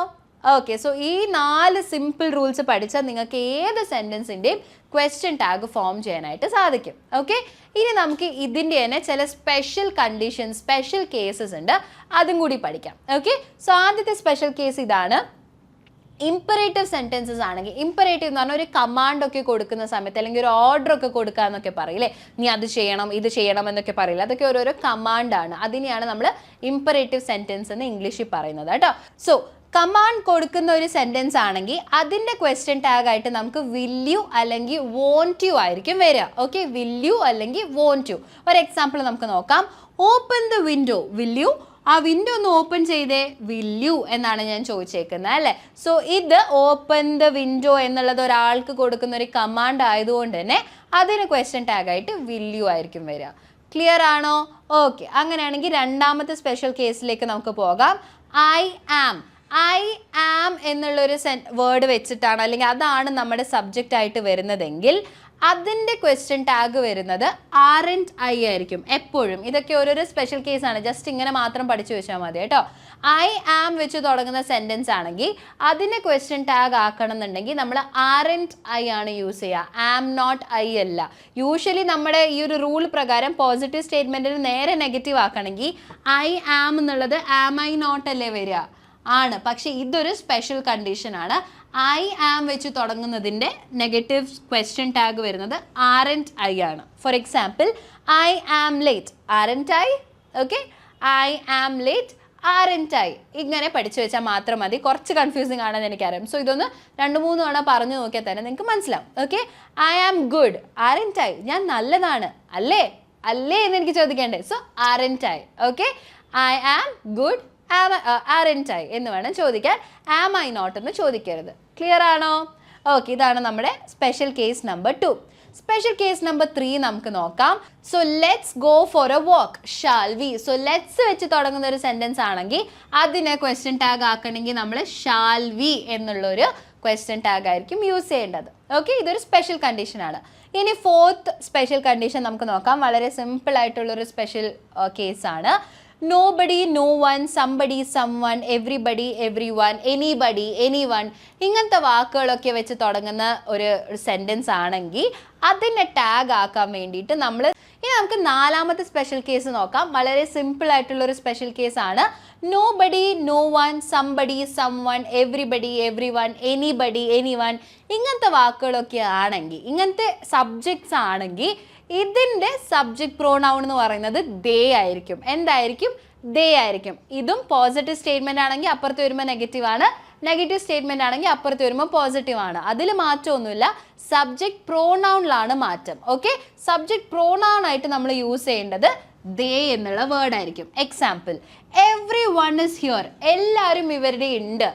ഓക്കെ, സോ ഈ 4 സിമ്പിൾ റൂൾസ് പഠിച്ചാൽ നിങ്ങൾക്ക് ഏത് സെൻറ്റൻസിൻ്റെയും ക്വസ്റ്റ്യൻ ടാഗ് ഫോം ചെയ്യാനായിട്ട് സാധിക്കും. ഓക്കെ, ഇനി നമുക്ക് ഇതിൻ്റെ തന്നെ ചില സ്പെഷ്യൽ കണ്ടീഷൻസ്, സ്പെഷ്യൽ കേസസ് ഉണ്ട്, അതും കൂടി പഠിക്കാം. ഓക്കെ, സോ ആദ്യത്തെ സ്പെഷ്യൽ കേസ് ഇതാണ്. ഇമ്പറേറ്റീവ് സെൻറ്റൻസസ് ആണെങ്കിൽ, ഇമ്പറേറ്റീവ് എന്ന് പറഞ്ഞാൽ ഒരു കമാൻഡൊക്കെ കൊടുക്കുന്ന സമയത്ത് അല്ലെങ്കിൽ ഒരു ഓർഡർ ഒക്കെ കൊടുക്കുക എന്നൊക്കെ പറയില്ലേ, നീ അത് ചെയ്യണം ഇത് ചെയ്യണം എന്നൊക്കെ പറയില്ല, അതൊക്കെ ഓരോരോ കമാൻഡാണ്. അതിനെയാണ് നമ്മൾ ഇമ്പറേറ്റീവ് സെൻറ്റൻസ് എന്ന് ഇംഗ്ലീഷിൽ പറയുന്നത് കേട്ടോ. സോ കമാൻഡ് കൊടുക്കുന്ന ഒരു സെൻറ്റൻസ് ആണെങ്കിൽ അതിൻ്റെ ക്വസ്റ്റ്യൻ ടാഗ് ആയിട്ട് നമുക്ക് വിൽ യു അല്ലെങ്കിൽ വോണ്ട് യു ആയിരിക്കും വരിക. ഓക്കെ, വിൽ യു അല്ലെങ്കിൽ വോണ്ട് യു. ഒരു എക്സാമ്പിൾ നമുക്ക് നോക്കാം. Open the window, will you, ആ വിൻഡോ ഒന്ന് ഓപ്പൺ ചെയ്തേ, വിൽ യു എന്നാണ് ഞാൻ ചോദിച്ചേക്കുന്നത് അല്ലേ. സോ ഇത് ഓപ്പൺ ദ വിൻഡോ എന്നുള്ളത് ഒരാൾക്ക് കൊടുക്കുന്ന ഒരു കമാൻഡ് ആയതുകൊണ്ട് തന്നെ അതിന് ക്വസ്റ്റ്യൻ ടാഗ് ആയിട്ട് വിൽ യു ആയിരിക്കും വരിക. ക്ലിയർ ആണോ? ഓക്കെ, അങ്ങനെയാണെങ്കിൽ രണ്ടാമത്തെ സ്പെഷ്യൽ കേസിലേക്ക് നമുക്ക് പോകാം. I am. ഐ ആം എന്നുള്ളൊരു വേർഡ് വെച്ചിട്ടാണ് അല്ലെങ്കിൽ അതാണ് നമ്മുടെ സബ്ജക്റ്റ് ആയിട്ട് വരുന്നതെങ്കിൽ അതിൻ്റെ ക്വസ്റ്റ്യൻ ടാഗ് വരുന്നത് ആർൻറ്റ് ഐ ആയിരിക്കും എപ്പോഴും. ഇതൊക്കെ ഓരോരോ സ്പെഷ്യൽ കേസാണ്, ജസ്റ്റ് ഇങ്ങനെ മാത്രം പഠിച്ചു വെച്ചാൽ മതി കേട്ടോ. ഐ ആം വെച്ച് തുടങ്ങുന്ന സെൻറ്റൻസ് ആണെങ്കിൽ അതിനെ ക്വസ്റ്റ്യൻ ടാഗ് ആക്കണം എന്നുണ്ടെങ്കിൽ നമ്മൾ ആർൻറ്റ് ഐ ആണ് യൂസ് ചെയ്യുക, ആം നോട്ട് ഐ അല്ല. യൂഷ്വലി നമ്മുടെ ഈ ഒരു റൂൾ പ്രകാരം പോസിറ്റീവ് സ്റ്റേറ്റ്മെൻറ്റിന് നേരെ നെഗറ്റീവ് ആക്കണമെങ്കിൽ ഐ ആം എന്നുള്ളത് ആം ഐ നോട്ട് അല്ലേ വരിക, ആണ്. പക്ഷേ ഇതൊരു സ്പെഷ്യൽ കണ്ടീഷനാണ്. ഐ ആം വെച്ച് തുടങ്ങുന്നതിൻ്റെ നെഗറ്റീവ് ക്വസ്റ്റ്യൻ ടാഗ് വരുന്നത് ആർൻറ്റ് ഐ ആണ്. For example, I am late, aren't I. Okay, I am late, aren't I. ഇങ്ങനെ പഠിച്ചു വെച്ചാൽ മാത്രം മതി. കുറച്ച് കൺഫ്യൂസിങ് ആണെന്ന് എനിക്കറിയാം. സോ ഇതൊന്ന് 2-3 തവണ പറഞ്ഞു നോക്കിയാൽ തന്നെ നിങ്ങൾക്ക് മനസ്സിലാവും. Okay, I am good, aren't I. ഞാൻ നല്ലതാണ് അല്ലേ, അല്ലേ എന്ന് എനിക്ക് ചോദിക്കേണ്ടേ. So aren't I. Okay, I am good, aren't I എന്ന് വേണം ചോദിക്കാൻ, ആം ഐ നോട്ട് എന്ന് ചോദിക്കരുത്. ക്ലിയർ ആണോ? ഓക്കെ, ഇതാണ് നമ്മുടെ special case number 2. Special case number 3 നമുക്ക് നോക്കാം. So let's go for a walk, shall we. So let's വെച്ച് തുടങ്ങുന്ന ഒരു സെൻറ്റൻസ് ആണെങ്കിൽ അതിനെ ക്വസ്റ്റ്യൻ ടാഗ് ആക്കണമെങ്കിൽ നമ്മൾ ഷാൽ വി എന്നുള്ളൊരു ക്വസ്റ്റ്യൻ ടാഗ് ആയിരിക്കും യൂസ് ചെയ്യേണ്ടത്. ഓക്കെ, ഇതൊരു സ്പെഷ്യൽ കണ്ടീഷനാണ്. ഇനി 4th സ്പെഷ്യൽ കണ്ടീഷൻ നമുക്ക് നോക്കാം. വളരെ സിമ്പിൾ ആയിട്ടുള്ളൊരു സ്പെഷ്യൽ കേസാണ്. Nobody, no one, somebody, someone, everybody, every one, anybody, any one, ഇങ്ങനത്തെ വാക്കുകളൊക്കെ വെച്ച് തുടങ്ങുന്ന ഒരു സെൻറ്റൻസ് ആണെങ്കിൽ അതിനെ ടാഗ് ആക്കാൻ വേണ്ടിയിട്ട് നമ്മൾ ഇനി നമുക്ക് 4ാമത്തെ സ്പെഷ്യൽ കേസ് നോക്കാം. വളരെ സിമ്പിൾ ആയിട്ടുള്ളൊരു സ്പെഷ്യൽ കേസാണ്. Nobody, no one, somebody, someone, everybody, every one, anybody, any one, ഇങ്ങനത്തെ വാക്കുകളൊക്കെ ആണെങ്കിൽ, ഇങ്ങനത്തെ സബ്ജക്ട്സ് ആണെങ്കിൽ ഇതിൻ്റെ സബ്ജക്റ്റ് പ്രോനൗൺ എന്ന് പറയുന്നത് ദേ ആയിരിക്കും. എന്തായിരിക്കും? ദേ ആയിരിക്കും. ഇതും പോസിറ്റീവ് സ്റ്റേറ്റ്മെൻ്റ് ആണെങ്കിൽ അപ്പുറത്ത് വരുമ്പോൾ നെഗറ്റീവ് ആണ്, നെഗറ്റീവ് സ്റ്റേറ്റ്മെൻ്റ് ആണെങ്കിൽ അപ്പുറത്ത് വരുമ്പോൾ പോസിറ്റീവ് ആണ്. അതിൽ മാറ്റമൊന്നുമില്ല, സബ്ജക്റ്റ് പ്രോനൗണിലാണ് മാറ്റം. ഓക്കെ, സബ്ജക്റ്റ് പ്രോനൗൺ ആയിട്ട് നമ്മൾ യൂസ് ചെയ്യേണ്ടത് ദേ എന്നുള്ള വേർഡായിരിക്കും. Example, everyone is here, എല്ലാവരും ഇവരുടെ ഉണ്ട്.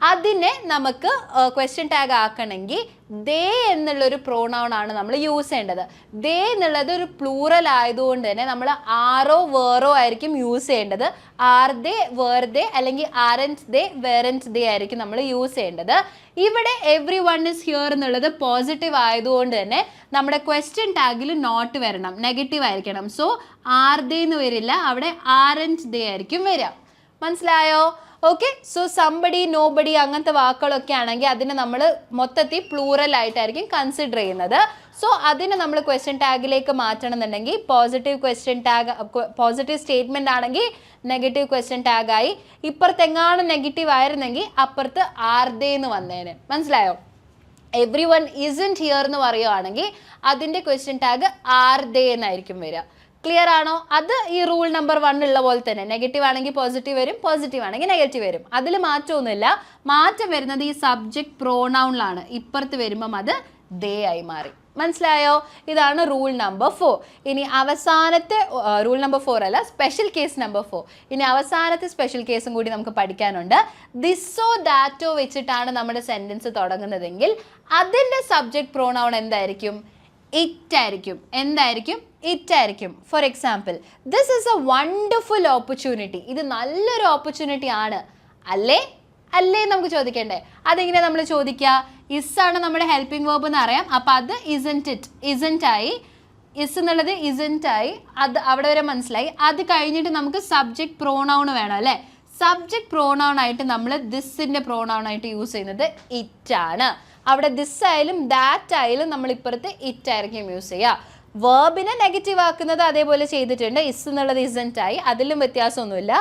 അതിനെ നമുക്ക് ക്വസ്റ്റ്യൻ ടാഗ് ആക്കണമെങ്കിൽ ദേ എന്നുള്ളൊരു പ്രോനൗൺ ആണ് നമ്മൾ യൂസ് ചെയ്യേണ്ടത്. ദേ എന്നുള്ളത് ഒരു പ്ലൂറൽ ആയതുകൊണ്ട് തന്നെ നമ്മൾ ആറോ വേറോ ആയിരിക്കും യൂസ് ചെയ്യേണ്ടത്. ആർ ദേ, വേർ ദേ, അല്ലെങ്കിൽ ആരൻറ്റ് ദേ, വേറൻറ്റ് ദേ ആയിരിക്കും നമ്മൾ യൂസ് ചെയ്യേണ്ടത്. ഇവിടെ എവ്രി വൺ ഇസ് ഹിയർ എന്നുള്ളത് പോസിറ്റീവ് ആയതുകൊണ്ട് തന്നെ നമ്മുടെ ക്വസ്റ്റ്യൻ ടാഗിൽ നോട്ട് വരണം, നെഗറ്റീവ് ആയിരിക്കണം. സോ ആർ ദേ എന്ന് വരില്ല, അവിടെ ആരൻറ്റ് ദേ ആയിരിക്കും വരിക. മനസ്സിലായോ? ഓക്കെ, സോ സംബഡി, നോബഡി അങ്ങനത്തെ വാക്കുകളൊക്കെ ആണെങ്കിൽ അതിനെ നമ്മൾ മൊത്തത്തിൽ പ്ലൂറൽ ആയിട്ടായിരിക്കും കൺസിഡർ ചെയ്യുന്നത്. സോ അതിനെ നമ്മൾ ക്വസ്റ്റ്യൻ ടാഗിലേക്ക് മാറ്റണം എന്നുണ്ടെങ്കിൽ പോസിറ്റീവ് സ്റ്റേറ്റ്മെൻ്റ് ആണെങ്കിൽ നെഗറ്റീവ് ക്വസ്റ്റ്യൻ ടാഗായി, ഇപ്പുറത്തെങ്ങാണ് നെഗറ്റീവ് ആയിരുന്നെങ്കിൽ അപ്പുറത്ത് ആർ ദേ എന്ന് വന്നേനെ. മനസ്സിലായോ? എവ്രി വൺ ഇസൻറ്റ് ഹിയർ എന്ന് പറയുകയാണെങ്കിൽ അതിൻ്റെ ക്വസ്റ്റ്യൻ ടാഗ് ആർ ദേ എന്നായിരിക്കും വരിക. ക്ലിയർ ആണോ? അത് ഈ റൂൾ നമ്പർ 1 ഉള്ള പോലെ തന്നെ, നെഗറ്റീവ് ആണെങ്കിൽ പോസിറ്റീവ് വരും, പോസിറ്റീവ് ആണെങ്കിൽ നെഗറ്റീവ് വരും. അതിൽ മാറ്റമൊന്നുമില്ല. മാറ്റം വരുന്നത് ഈ സബ്ജക്റ്റ് പ്രോനൗണിലാണ്. ഇപ്പുറത്ത് വരുമ്പം അത് ദേ ആയി മാറി. മനസ്സിലായോ? ഇതാണ് റൂൾ നമ്പർ 4. ഇനി അവസാനത്തെ റൂൾ നമ്പർ 4 അല്ല, സ്പെഷ്യൽ കേസ് നമ്പർ 4. ഇനി അവസാനത്തെ സ്പെഷ്യൽ കേസും കൂടി നമുക്ക് പഠിക്കാനുണ്ട്. ദിസോ ദാറ്റോ വെച്ചിട്ടാണ് നമ്മുടെ സെൻറ്റൻസ് തുടങ്ങുന്നതെങ്കിൽ അതിൻ്റെ സബ്ജക്റ്റ് പ്രോനൗൺ എന്തായിരിക്കും? ഇറ്റ് ആയിരിക്കും. എന്തായിരിക്കും? ഇറ്റ് ആയിരിക്കും. For example, this is A wonderful opportunity. ഇത് നല്ലൊരു ഓപ്പർച്യൂണിറ്റി ആണ് അല്ലേ? അല്ലേ നമുക്ക് ചോദിക്കണ്ടേ? അതെങ്ങനെ നമ്മൾ ചോദിക്കുക? ഇസ് ആണ് നമ്മുടെ ഹെൽപ്പിംഗ് വേർബ് എന്ന് അറിയാം. അപ്പം അത് ഇസൻറ്റ് ഇറ്റ്, ഇസൻറ്റ് ആയി. ഇസ് എന്നുള്ളത് ഇസൻറ്റ് ആയി, അത് അവിടെ വരെ മനസ്സിലായി. അത് കഴിഞ്ഞിട്ട് നമുക്ക് സബ്ജക്റ്റ് പ്രോനൗൺ വേണം അല്ലേ? സബ്ജക്റ്റ് പ്രോനൗൺ ആയിട്ട് നമ്മൾ ദിസിൻ്റെ പ്രോനൗൺ ആയിട്ട് യൂസ് ചെയ്യുന്നത് ഇറ്റ് ആണ്. അവിടെ ദിസ് ആയാലും ദാറ്റ് ആയാലും നമ്മൾ ഇപ്പുറത്ത് ഇറ്റ് ആയിരിക്കും യൂസ് ചെയ്യുക. വേർബിനെ നെഗറ്റീവ് ആക്കുന്നത് അതേപോലെ ചെയ്തിട്ടുണ്ട്. ഇസ് എന്നുള്ളത് ഇസൻറ്റ് ആയി, അതിലും വ്യത്യാസമൊന്നുമില്ല.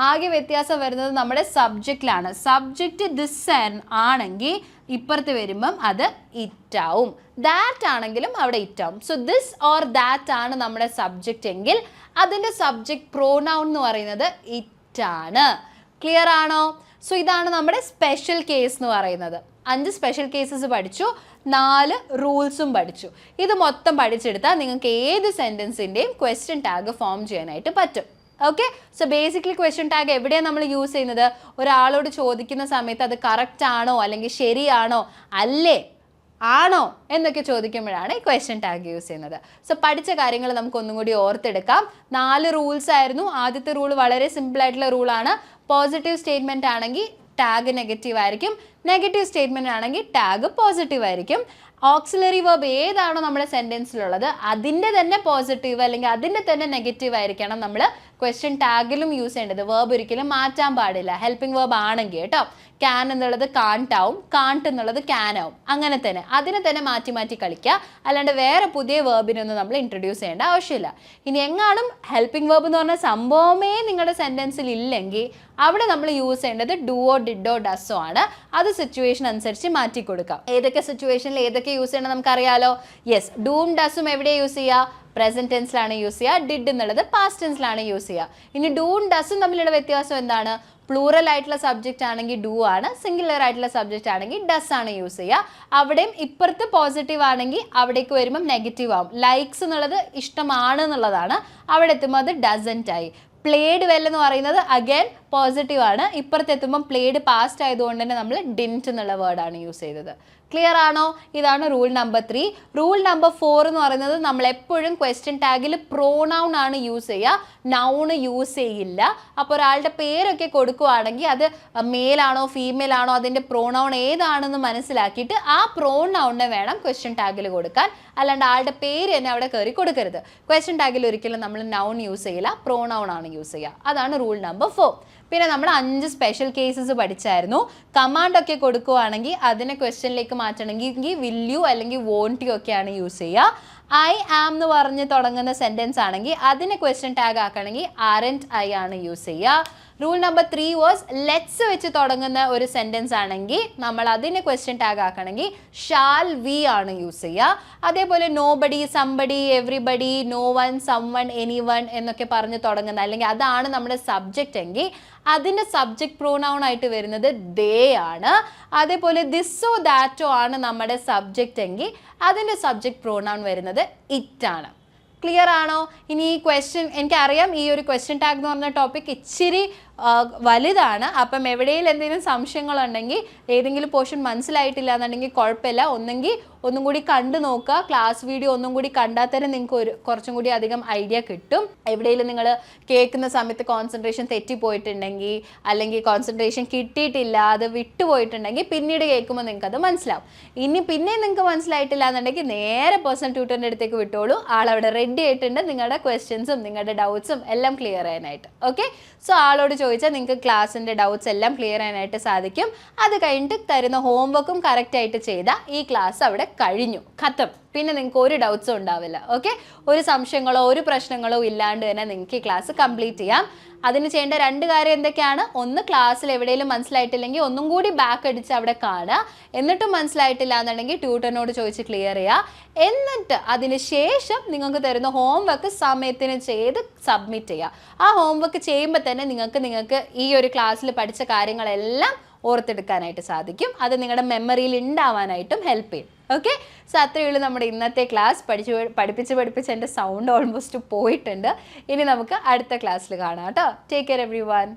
ആകെ വ്യത്യാസം വരുന്നത് നമ്മുടെ സബ്ജക്റ്റിലാണ്. സബ്ജക്റ്റ് ദിസ് ആണെങ്കിൽ ഇപ്പുറത്ത് വരുമ്പം അത് ഇറ്റാവും. ദാറ്റ് ആണെങ്കിലും അവിടെ ഇറ്റാവും. സോ ദിസ് ഓർ ദാറ്റ് ആണ് നമ്മുടെ സബ്ജക്റ്റ് എങ്കിൽ അതിൻ്റെ സബ്ജക്റ്റ് പ്രോനൗൺ എന്ന് പറയുന്നത് ഇറ്റാണ്. ക്ലിയർ ആണോ? സോ ഇതാണ് നമ്മുടെ സ്പെഷ്യൽ കേസ് എന്ന് പറയുന്നത്. 5 സ്പെഷ്യൽ കേസസ് പഠിച്ചു, 4 റൂൾസും പഠിച്ചു. ഇത് മൊത്തം പഠിച്ചെടുത്താൽ നിങ്ങൾക്ക് ഏത് സെൻറ്റൻസിൻ്റെയും ക്വസ്റ്റ്യൻ ടാഗ് ഫോം ചെയ്യാനായിട്ട് പറ്റും. Okay, so basically question tag എവിടെയാണ് നമ്മൾ യൂസ് ചെയ്യുന്നത്? ഒരാളോട് ചോദിക്കുന്ന സമയത്ത് അത് കറക്റ്റ് ആണോ അല്ലെങ്കിൽ ശരിയാണോ അല്ലേ ആണോ എന്നൊക്കെ ചോദിക്കുമ്പോഴാണ് ഈ ക്വസ്റ്റ്യൻ ടാഗ് യൂസ് ചെയ്യുന്നത്. സോ പഠിച്ച കാര്യങ്ങൾ നമുക്ക് ഒന്നും കൂടി ഓർത്തെടുക്കാം. 4 റൂൾസ് ആയിരുന്നു. ആദ്യത്തെ റൂൾ വളരെ സിമ്പിൾ ആയിട്ടുള്ള റൂളാണ്. പോസിറ്റീവ് സ്റ്റേറ്റ്മെൻറ്റ് ആണെങ്കിൽ ടാഗ് നെഗറ്റീവ് ആയിരിക്കും, നെഗറ്റീവ് സ്റ്റേറ്റ്മെൻറ്റ് ആണെങ്കിൽ ടാഗ് പോസിറ്റീവ് ആയിരിക്കും. ഓക്സിലറി വെർബ് ഏതാണോ നമ്മുടെ സെൻറ്റൻസിലുള്ളത് അതിൻ്റെ തന്നെ പോസിറ്റീവ് അല്ലെങ്കിൽ അതിൻ്റെ തന്നെ നെഗറ്റീവ് ആയിരിക്കണം നമ്മൾ ക്വസ്റ്റ്യൻ ടാഗിലും യൂസ് ചെയ്യേണ്ടത്. വേർബ് ഒരിക്കലും മാറ്റാൻ പാടില്ല. ഹെൽപ്പിംഗ് വേർബ് ആണെങ്കിൽ കേട്ടോ. ക്യാൻ എന്നുള്ളത് കാൺട്ട് ആവും, കാൺട്ട് എന്നുള്ളത് ക്യാൻ ആവും. അങ്ങനെ തന്നെ അതിനെ തന്നെ മാറ്റി മാറ്റി കളിക്കുക. അല്ലാണ്ട് വേറെ പുതിയ വേർബിനൊന്നും നമ്മൾ ഇൻട്രൊഡ്യൂസ് ചെയ്യേണ്ട ആവശ്യമില്ല. ഇനി എങ്ങാനും ഹെൽപ്പിംഗ് വേർബ് എന്ന് പറഞ്ഞ സംഭവമേ നിങ്ങളുടെ സെൻറ്റൻസിൽ ഇല്ലെങ്കിൽ അവിടെ നമ്മൾ യൂസ് ചെയ്യേണ്ടത് ഡുവോ ഡിഡോ ഡസോ ആണ്. അത് സിറ്റുവേഷൻ അനുസരിച്ച് മാറ്റി കൊടുക്കാം. ഏതൊക്കെ സിറ്റുവേഷനിൽ ഏതൊക്കെ യൂസ് ചെയ്യണം നമുക്കറിയാലോ. യെസ്, ഡൂം ഡസും എവിടെ യൂസ് ചെയ്യുക? പ്രസന്റ് ടെൻസിലാണ് യൂസ് ചെയ്യുക. ഡിഡ് എന്നുള്ളത് പാസ്റ്റ് ടെൻസിലാണ് യൂസ് ചെയ്യുക. ഇനി ഡൂം ഡസും തമ്മിലുള്ള വ്യത്യാസം എന്താണ്? പ്ലൂറൽ ആയിട്ടുള്ള സബ്ജക്റ്റ് ആണെങ്കിൽ ഡു ആണ്, സിംഗുലർ ആയിട്ടുള്ള സബ്ജക്റ്റ് ആണെങ്കിൽ ഡസ് ആണ് യൂസ് ചെയ്യുക. അവിടെയും ഇപ്പുറത്ത് പോസിറ്റീവ് ആണെങ്കിൽ അവിടേക്ക് വരുമ്പം നെഗറ്റീവ് ആവും. ലൈക്സ് എന്നുള്ളത് ഇഷ്ടമാണ് എന്നുള്ളതാണ്, അവിടെ എത്തുമ്പോൾ അത് ഡസൻറ്റ് ആയി. പ്ലേഡ് വെൽ എന്ന് പറയുന്നത് അഗൈൻ പോസിറ്റീവ് ആണ്, ഇപ്പുറത്തെത്തുമ്പം പ്ലേഡ് പാസ്റ്റ് ആയതുകൊണ്ട് തന്നെ നമ്മൾ ഡിൻറ്റ് എന്നുള്ള വേർഡാണ് യൂസ് ചെയ്തത്. ക്ലിയർ ആണോ? ഇതാണ് റൂൾ നമ്പർ 3. റൂൾ നമ്പർ 4 എന്ന് പറയുന്നത് നമ്മൾ എപ്പോഴും ക്വസ്റ്റ്യൻ ടാഗിൽ പ്രോനൗൺ ആണ് യൂസ് ചെയ്യുക, നൗണ് യൂസ് ചെയ്യില്ല. അപ്പോൾ ഒരാളുടെ പേരൊക്കെ കൊടുക്കുകയാണെങ്കിൽ അത് മെയിലാണോ ഫീമെയിൽ ആണോ അതിൻ്റെ പ്രോനൗൺ ഏതാണെന്ന് മനസ്സിലാക്കിയിട്ട് ആ പ്രോനൗണിനെ വേണം ക്വസ്റ്റ്യൻ ടാഗിൽ കൊടുക്കാൻ. അല്ലാണ്ട് ആളുടെ പേര് തന്നെ അവിടെ കയറി കൊടുക്കരുത്. ക്വസ്റ്റ്യൻ ടാഗിൽ ഒരിക്കലും നമ്മൾ നൗൺ യൂസ് ചെയ്യില്ല, പ്രോനൗൺ ആണ് യൂസ് ചെയ്യുക. അതാണ് റൂൾ നമ്പർ 4. പിന്നെ നമ്മൾ 5 സ്പെഷ്യൽ കേസസ് പഠിച്ചായിരുന്നു. കമാൻഡൊക്കെ കൊടുക്കുകയാണെങ്കിൽ അതിനെ ക്വസ്റ്റ്യനിലേക്ക് മാറ്റണമെങ്കിൽ വിൽ യു അല്ലെങ്കിൽ വോണ്ട് യു ഒക്കെയാണ് യൂസ് ചെയ്യുക. ഐ ആം എന്ന് പറഞ്ഞ് തുടങ്ങുന്ന സെൻറ്റൻസ് ആണെങ്കിൽ അതിനെ ക്വസ്റ്റ്യൻ ടാഗ് ആക്കണമെങ്കിൽ ആരൻറ്റ് ഐ ആണ് യൂസ് ചെയ്യുക. റൂൾ നമ്പർ 3 വാസ് ലെറ്റ്സ് വെച്ച് തുടങ്ങുന്ന ഒരു സെൻറ്റൻസ് ആണെങ്കിൽ നമ്മൾ അതിനെ ക്വസ്റ്റ്യൻ ടാഗ് ആക്കണമെങ്കിൽ ഷാൽ വി ആണ് യൂസ് ചെയ്യുക. അതേപോലെ nobody, somebody, everybody, no one, someone, anyone എന്നൊക്കെ പറഞ്ഞ് തുടങ്ങുന്ന അല്ലെങ്കിൽ അതാണ് നമ്മുടെ സബ്ജക്റ്റ് എങ്കിൽ അതിൻ്റെ സബ്ജക്റ്റ് പ്രോനൗൺ ആയിട്ട് വരുന്നത് ദേ ആണ്. അതേപോലെ ദിസോ ദാറ്റോ ആണ് നമ്മുടെ സബ്ജക്റ്റ് എങ്കിൽ അതിൻ്റെ സബ്ജക്റ്റ് പ്രോനൗൺ വരുന്നത് ഇറ്റ് ആണ്. ക്ലിയർ ആണോ? ഇനി ഈ ക്വസ്റ്റ്യൻ എനിക്കറിയാം ഈ ഒരു ക്വസ്റ്റ്യൻ ടാഗ് എന്ന് പറഞ്ഞ ടോപ്പിക് ഇച്ചിരി വലുതാണ്. അപ്പം എവിടെയും എന്തെങ്കിലും സംശയങ്ങളുണ്ടെങ്കിൽ ഏതെങ്കിലും പോർഷൻ മനസ്സിലായിട്ടില്ല എന്നുണ്ടെങ്കിൽ കുഴപ്പമില്ല, ഒന്നും കൂടി കണ്ടു നോക്കുക. ക്ലാസ് വീഡിയോ ഒന്നും കൂടി കണ്ടാൽ തന്നെ നിങ്ങൾക്ക് കുറച്ചും കൂടി അധികം ഐഡിയ കിട്ടും. എവിടെയെങ്കിലും നിങ്ങൾ കേൾക്കുന്ന സമയത്ത് കോൺസെൻട്രേഷൻ തെറ്റിപ്പോയിട്ടുണ്ടെങ്കിൽ അല്ലെങ്കിൽ കോൺസെൻട്രേഷൻ കിട്ടിയിട്ടില്ല, അത് വിട്ടുപോയിട്ടുണ്ടെങ്കിൽ പിന്നീട് കേൾക്കുമ്പോൾ നിങ്ങൾക്ക് അത് മനസ്സിലാവും. പിന്നെ നിങ്ങൾക്ക് മനസ്സിലായിട്ടില്ല എന്നുണ്ടെങ്കിൽ നേരെ പേഴ്സണൽ ട്യൂട്ടറിൻ്റെ അടുത്തേക്ക് വിട്ടോളൂ. ആളവിടെ റെഡി ആയിട്ടുണ്ട് നിങ്ങളുടെ ക്വസ്റ്റ്യൻസും നിങ്ങളുടെ ഡൗട്ട്സും എല്ലാം ക്ലിയർ ചെയ്യാനായിട്ട്. ഓക്കെ, സോ ആളോട് ചോദിച്ചാൽ നിങ്ങൾക്ക് ക്ലാസ്സിൻ്റെ ഡൗട്ട്സ് എല്ലാം ക്ലിയർ ചെയ്യാനായിട്ട് സാധിക്കും. അത് കഴിഞ്ഞിട്ട് തരുന്ന ഹോംവർക്കും കറക്റ്റായിട്ട് ചെയ്താൽ ഈ ക്ലാസ് അവിടെ കഴിഞ്ഞു, ഖത്തം. പിന്നെ നിങ്ങൾക്ക് ഒരു ഡൗട്ട്സും ഉണ്ടാവില്ല. ഓക്കെ, ഒരു സംശയങ്ങളോ ഒരു പ്രശ്നങ്ങളോ ഇല്ലാണ്ട് തന്നെ നിങ്ങൾക്ക് ഈ ക്ലാസ് കംപ്ലീറ്റ് ചെയ്യാം. അതിന് ചെയ്യേണ്ട 2 കാര്യം എന്തൊക്കെയാണ്? ഒന്ന്, ക്ലാസ്സിൽ എവിടെയെങ്കിലും മനസ്സിലായിട്ടില്ലെങ്കിൽ ഒന്നും കൂടി ബാക്ക് അടിച്ച് അവിടെ കാണുക. എന്നിട്ടും മനസ്സിലായിട്ടില്ല എന്നുണ്ടെങ്കിൽ ട്യൂട്ടറിനോട് ചോദിച്ച് ക്ലിയർ ചെയ്യുക. എന്നിട്ട് അതിന് ശേഷം നിങ്ങൾക്ക് തരുന്ന ഹോംവർക്ക് സമയത്തിന് ചെയ്ത് സബ്മിറ്റ് ചെയ്യുക. ആ ഹോംവർക്ക് ചെയ്യുമ്പോൾ തന്നെ നിങ്ങൾക്ക് ഈ ഒരു ക്ലാസ്സിൽ പഠിച്ച കാര്യങ്ങളെല്ലാം ഓർത്തെടുക്കാനായിട്ട് സാധിക്കും. അത് നിങ്ങളുടെ മെമ്മറിയിൽ ഉണ്ടാവാനായിട്ടും ഹെൽപ്പ് ചെയ്യും. ഓക്കെ, സോ അത്രയേ ഉള്ളൂ നമ്മുടെ ഇന്നത്തെ ക്ലാസ്. പഠിപ്പിച്ച് എൻ്റെ സൗണ്ട് ഓൾമോസ്റ്റ് പോയിട്ടുണ്ട്. ഇനി നമുക്ക് അടുത്ത ക്ലാസ്സിൽ കാണാം കേട്ടോ. Take care every one.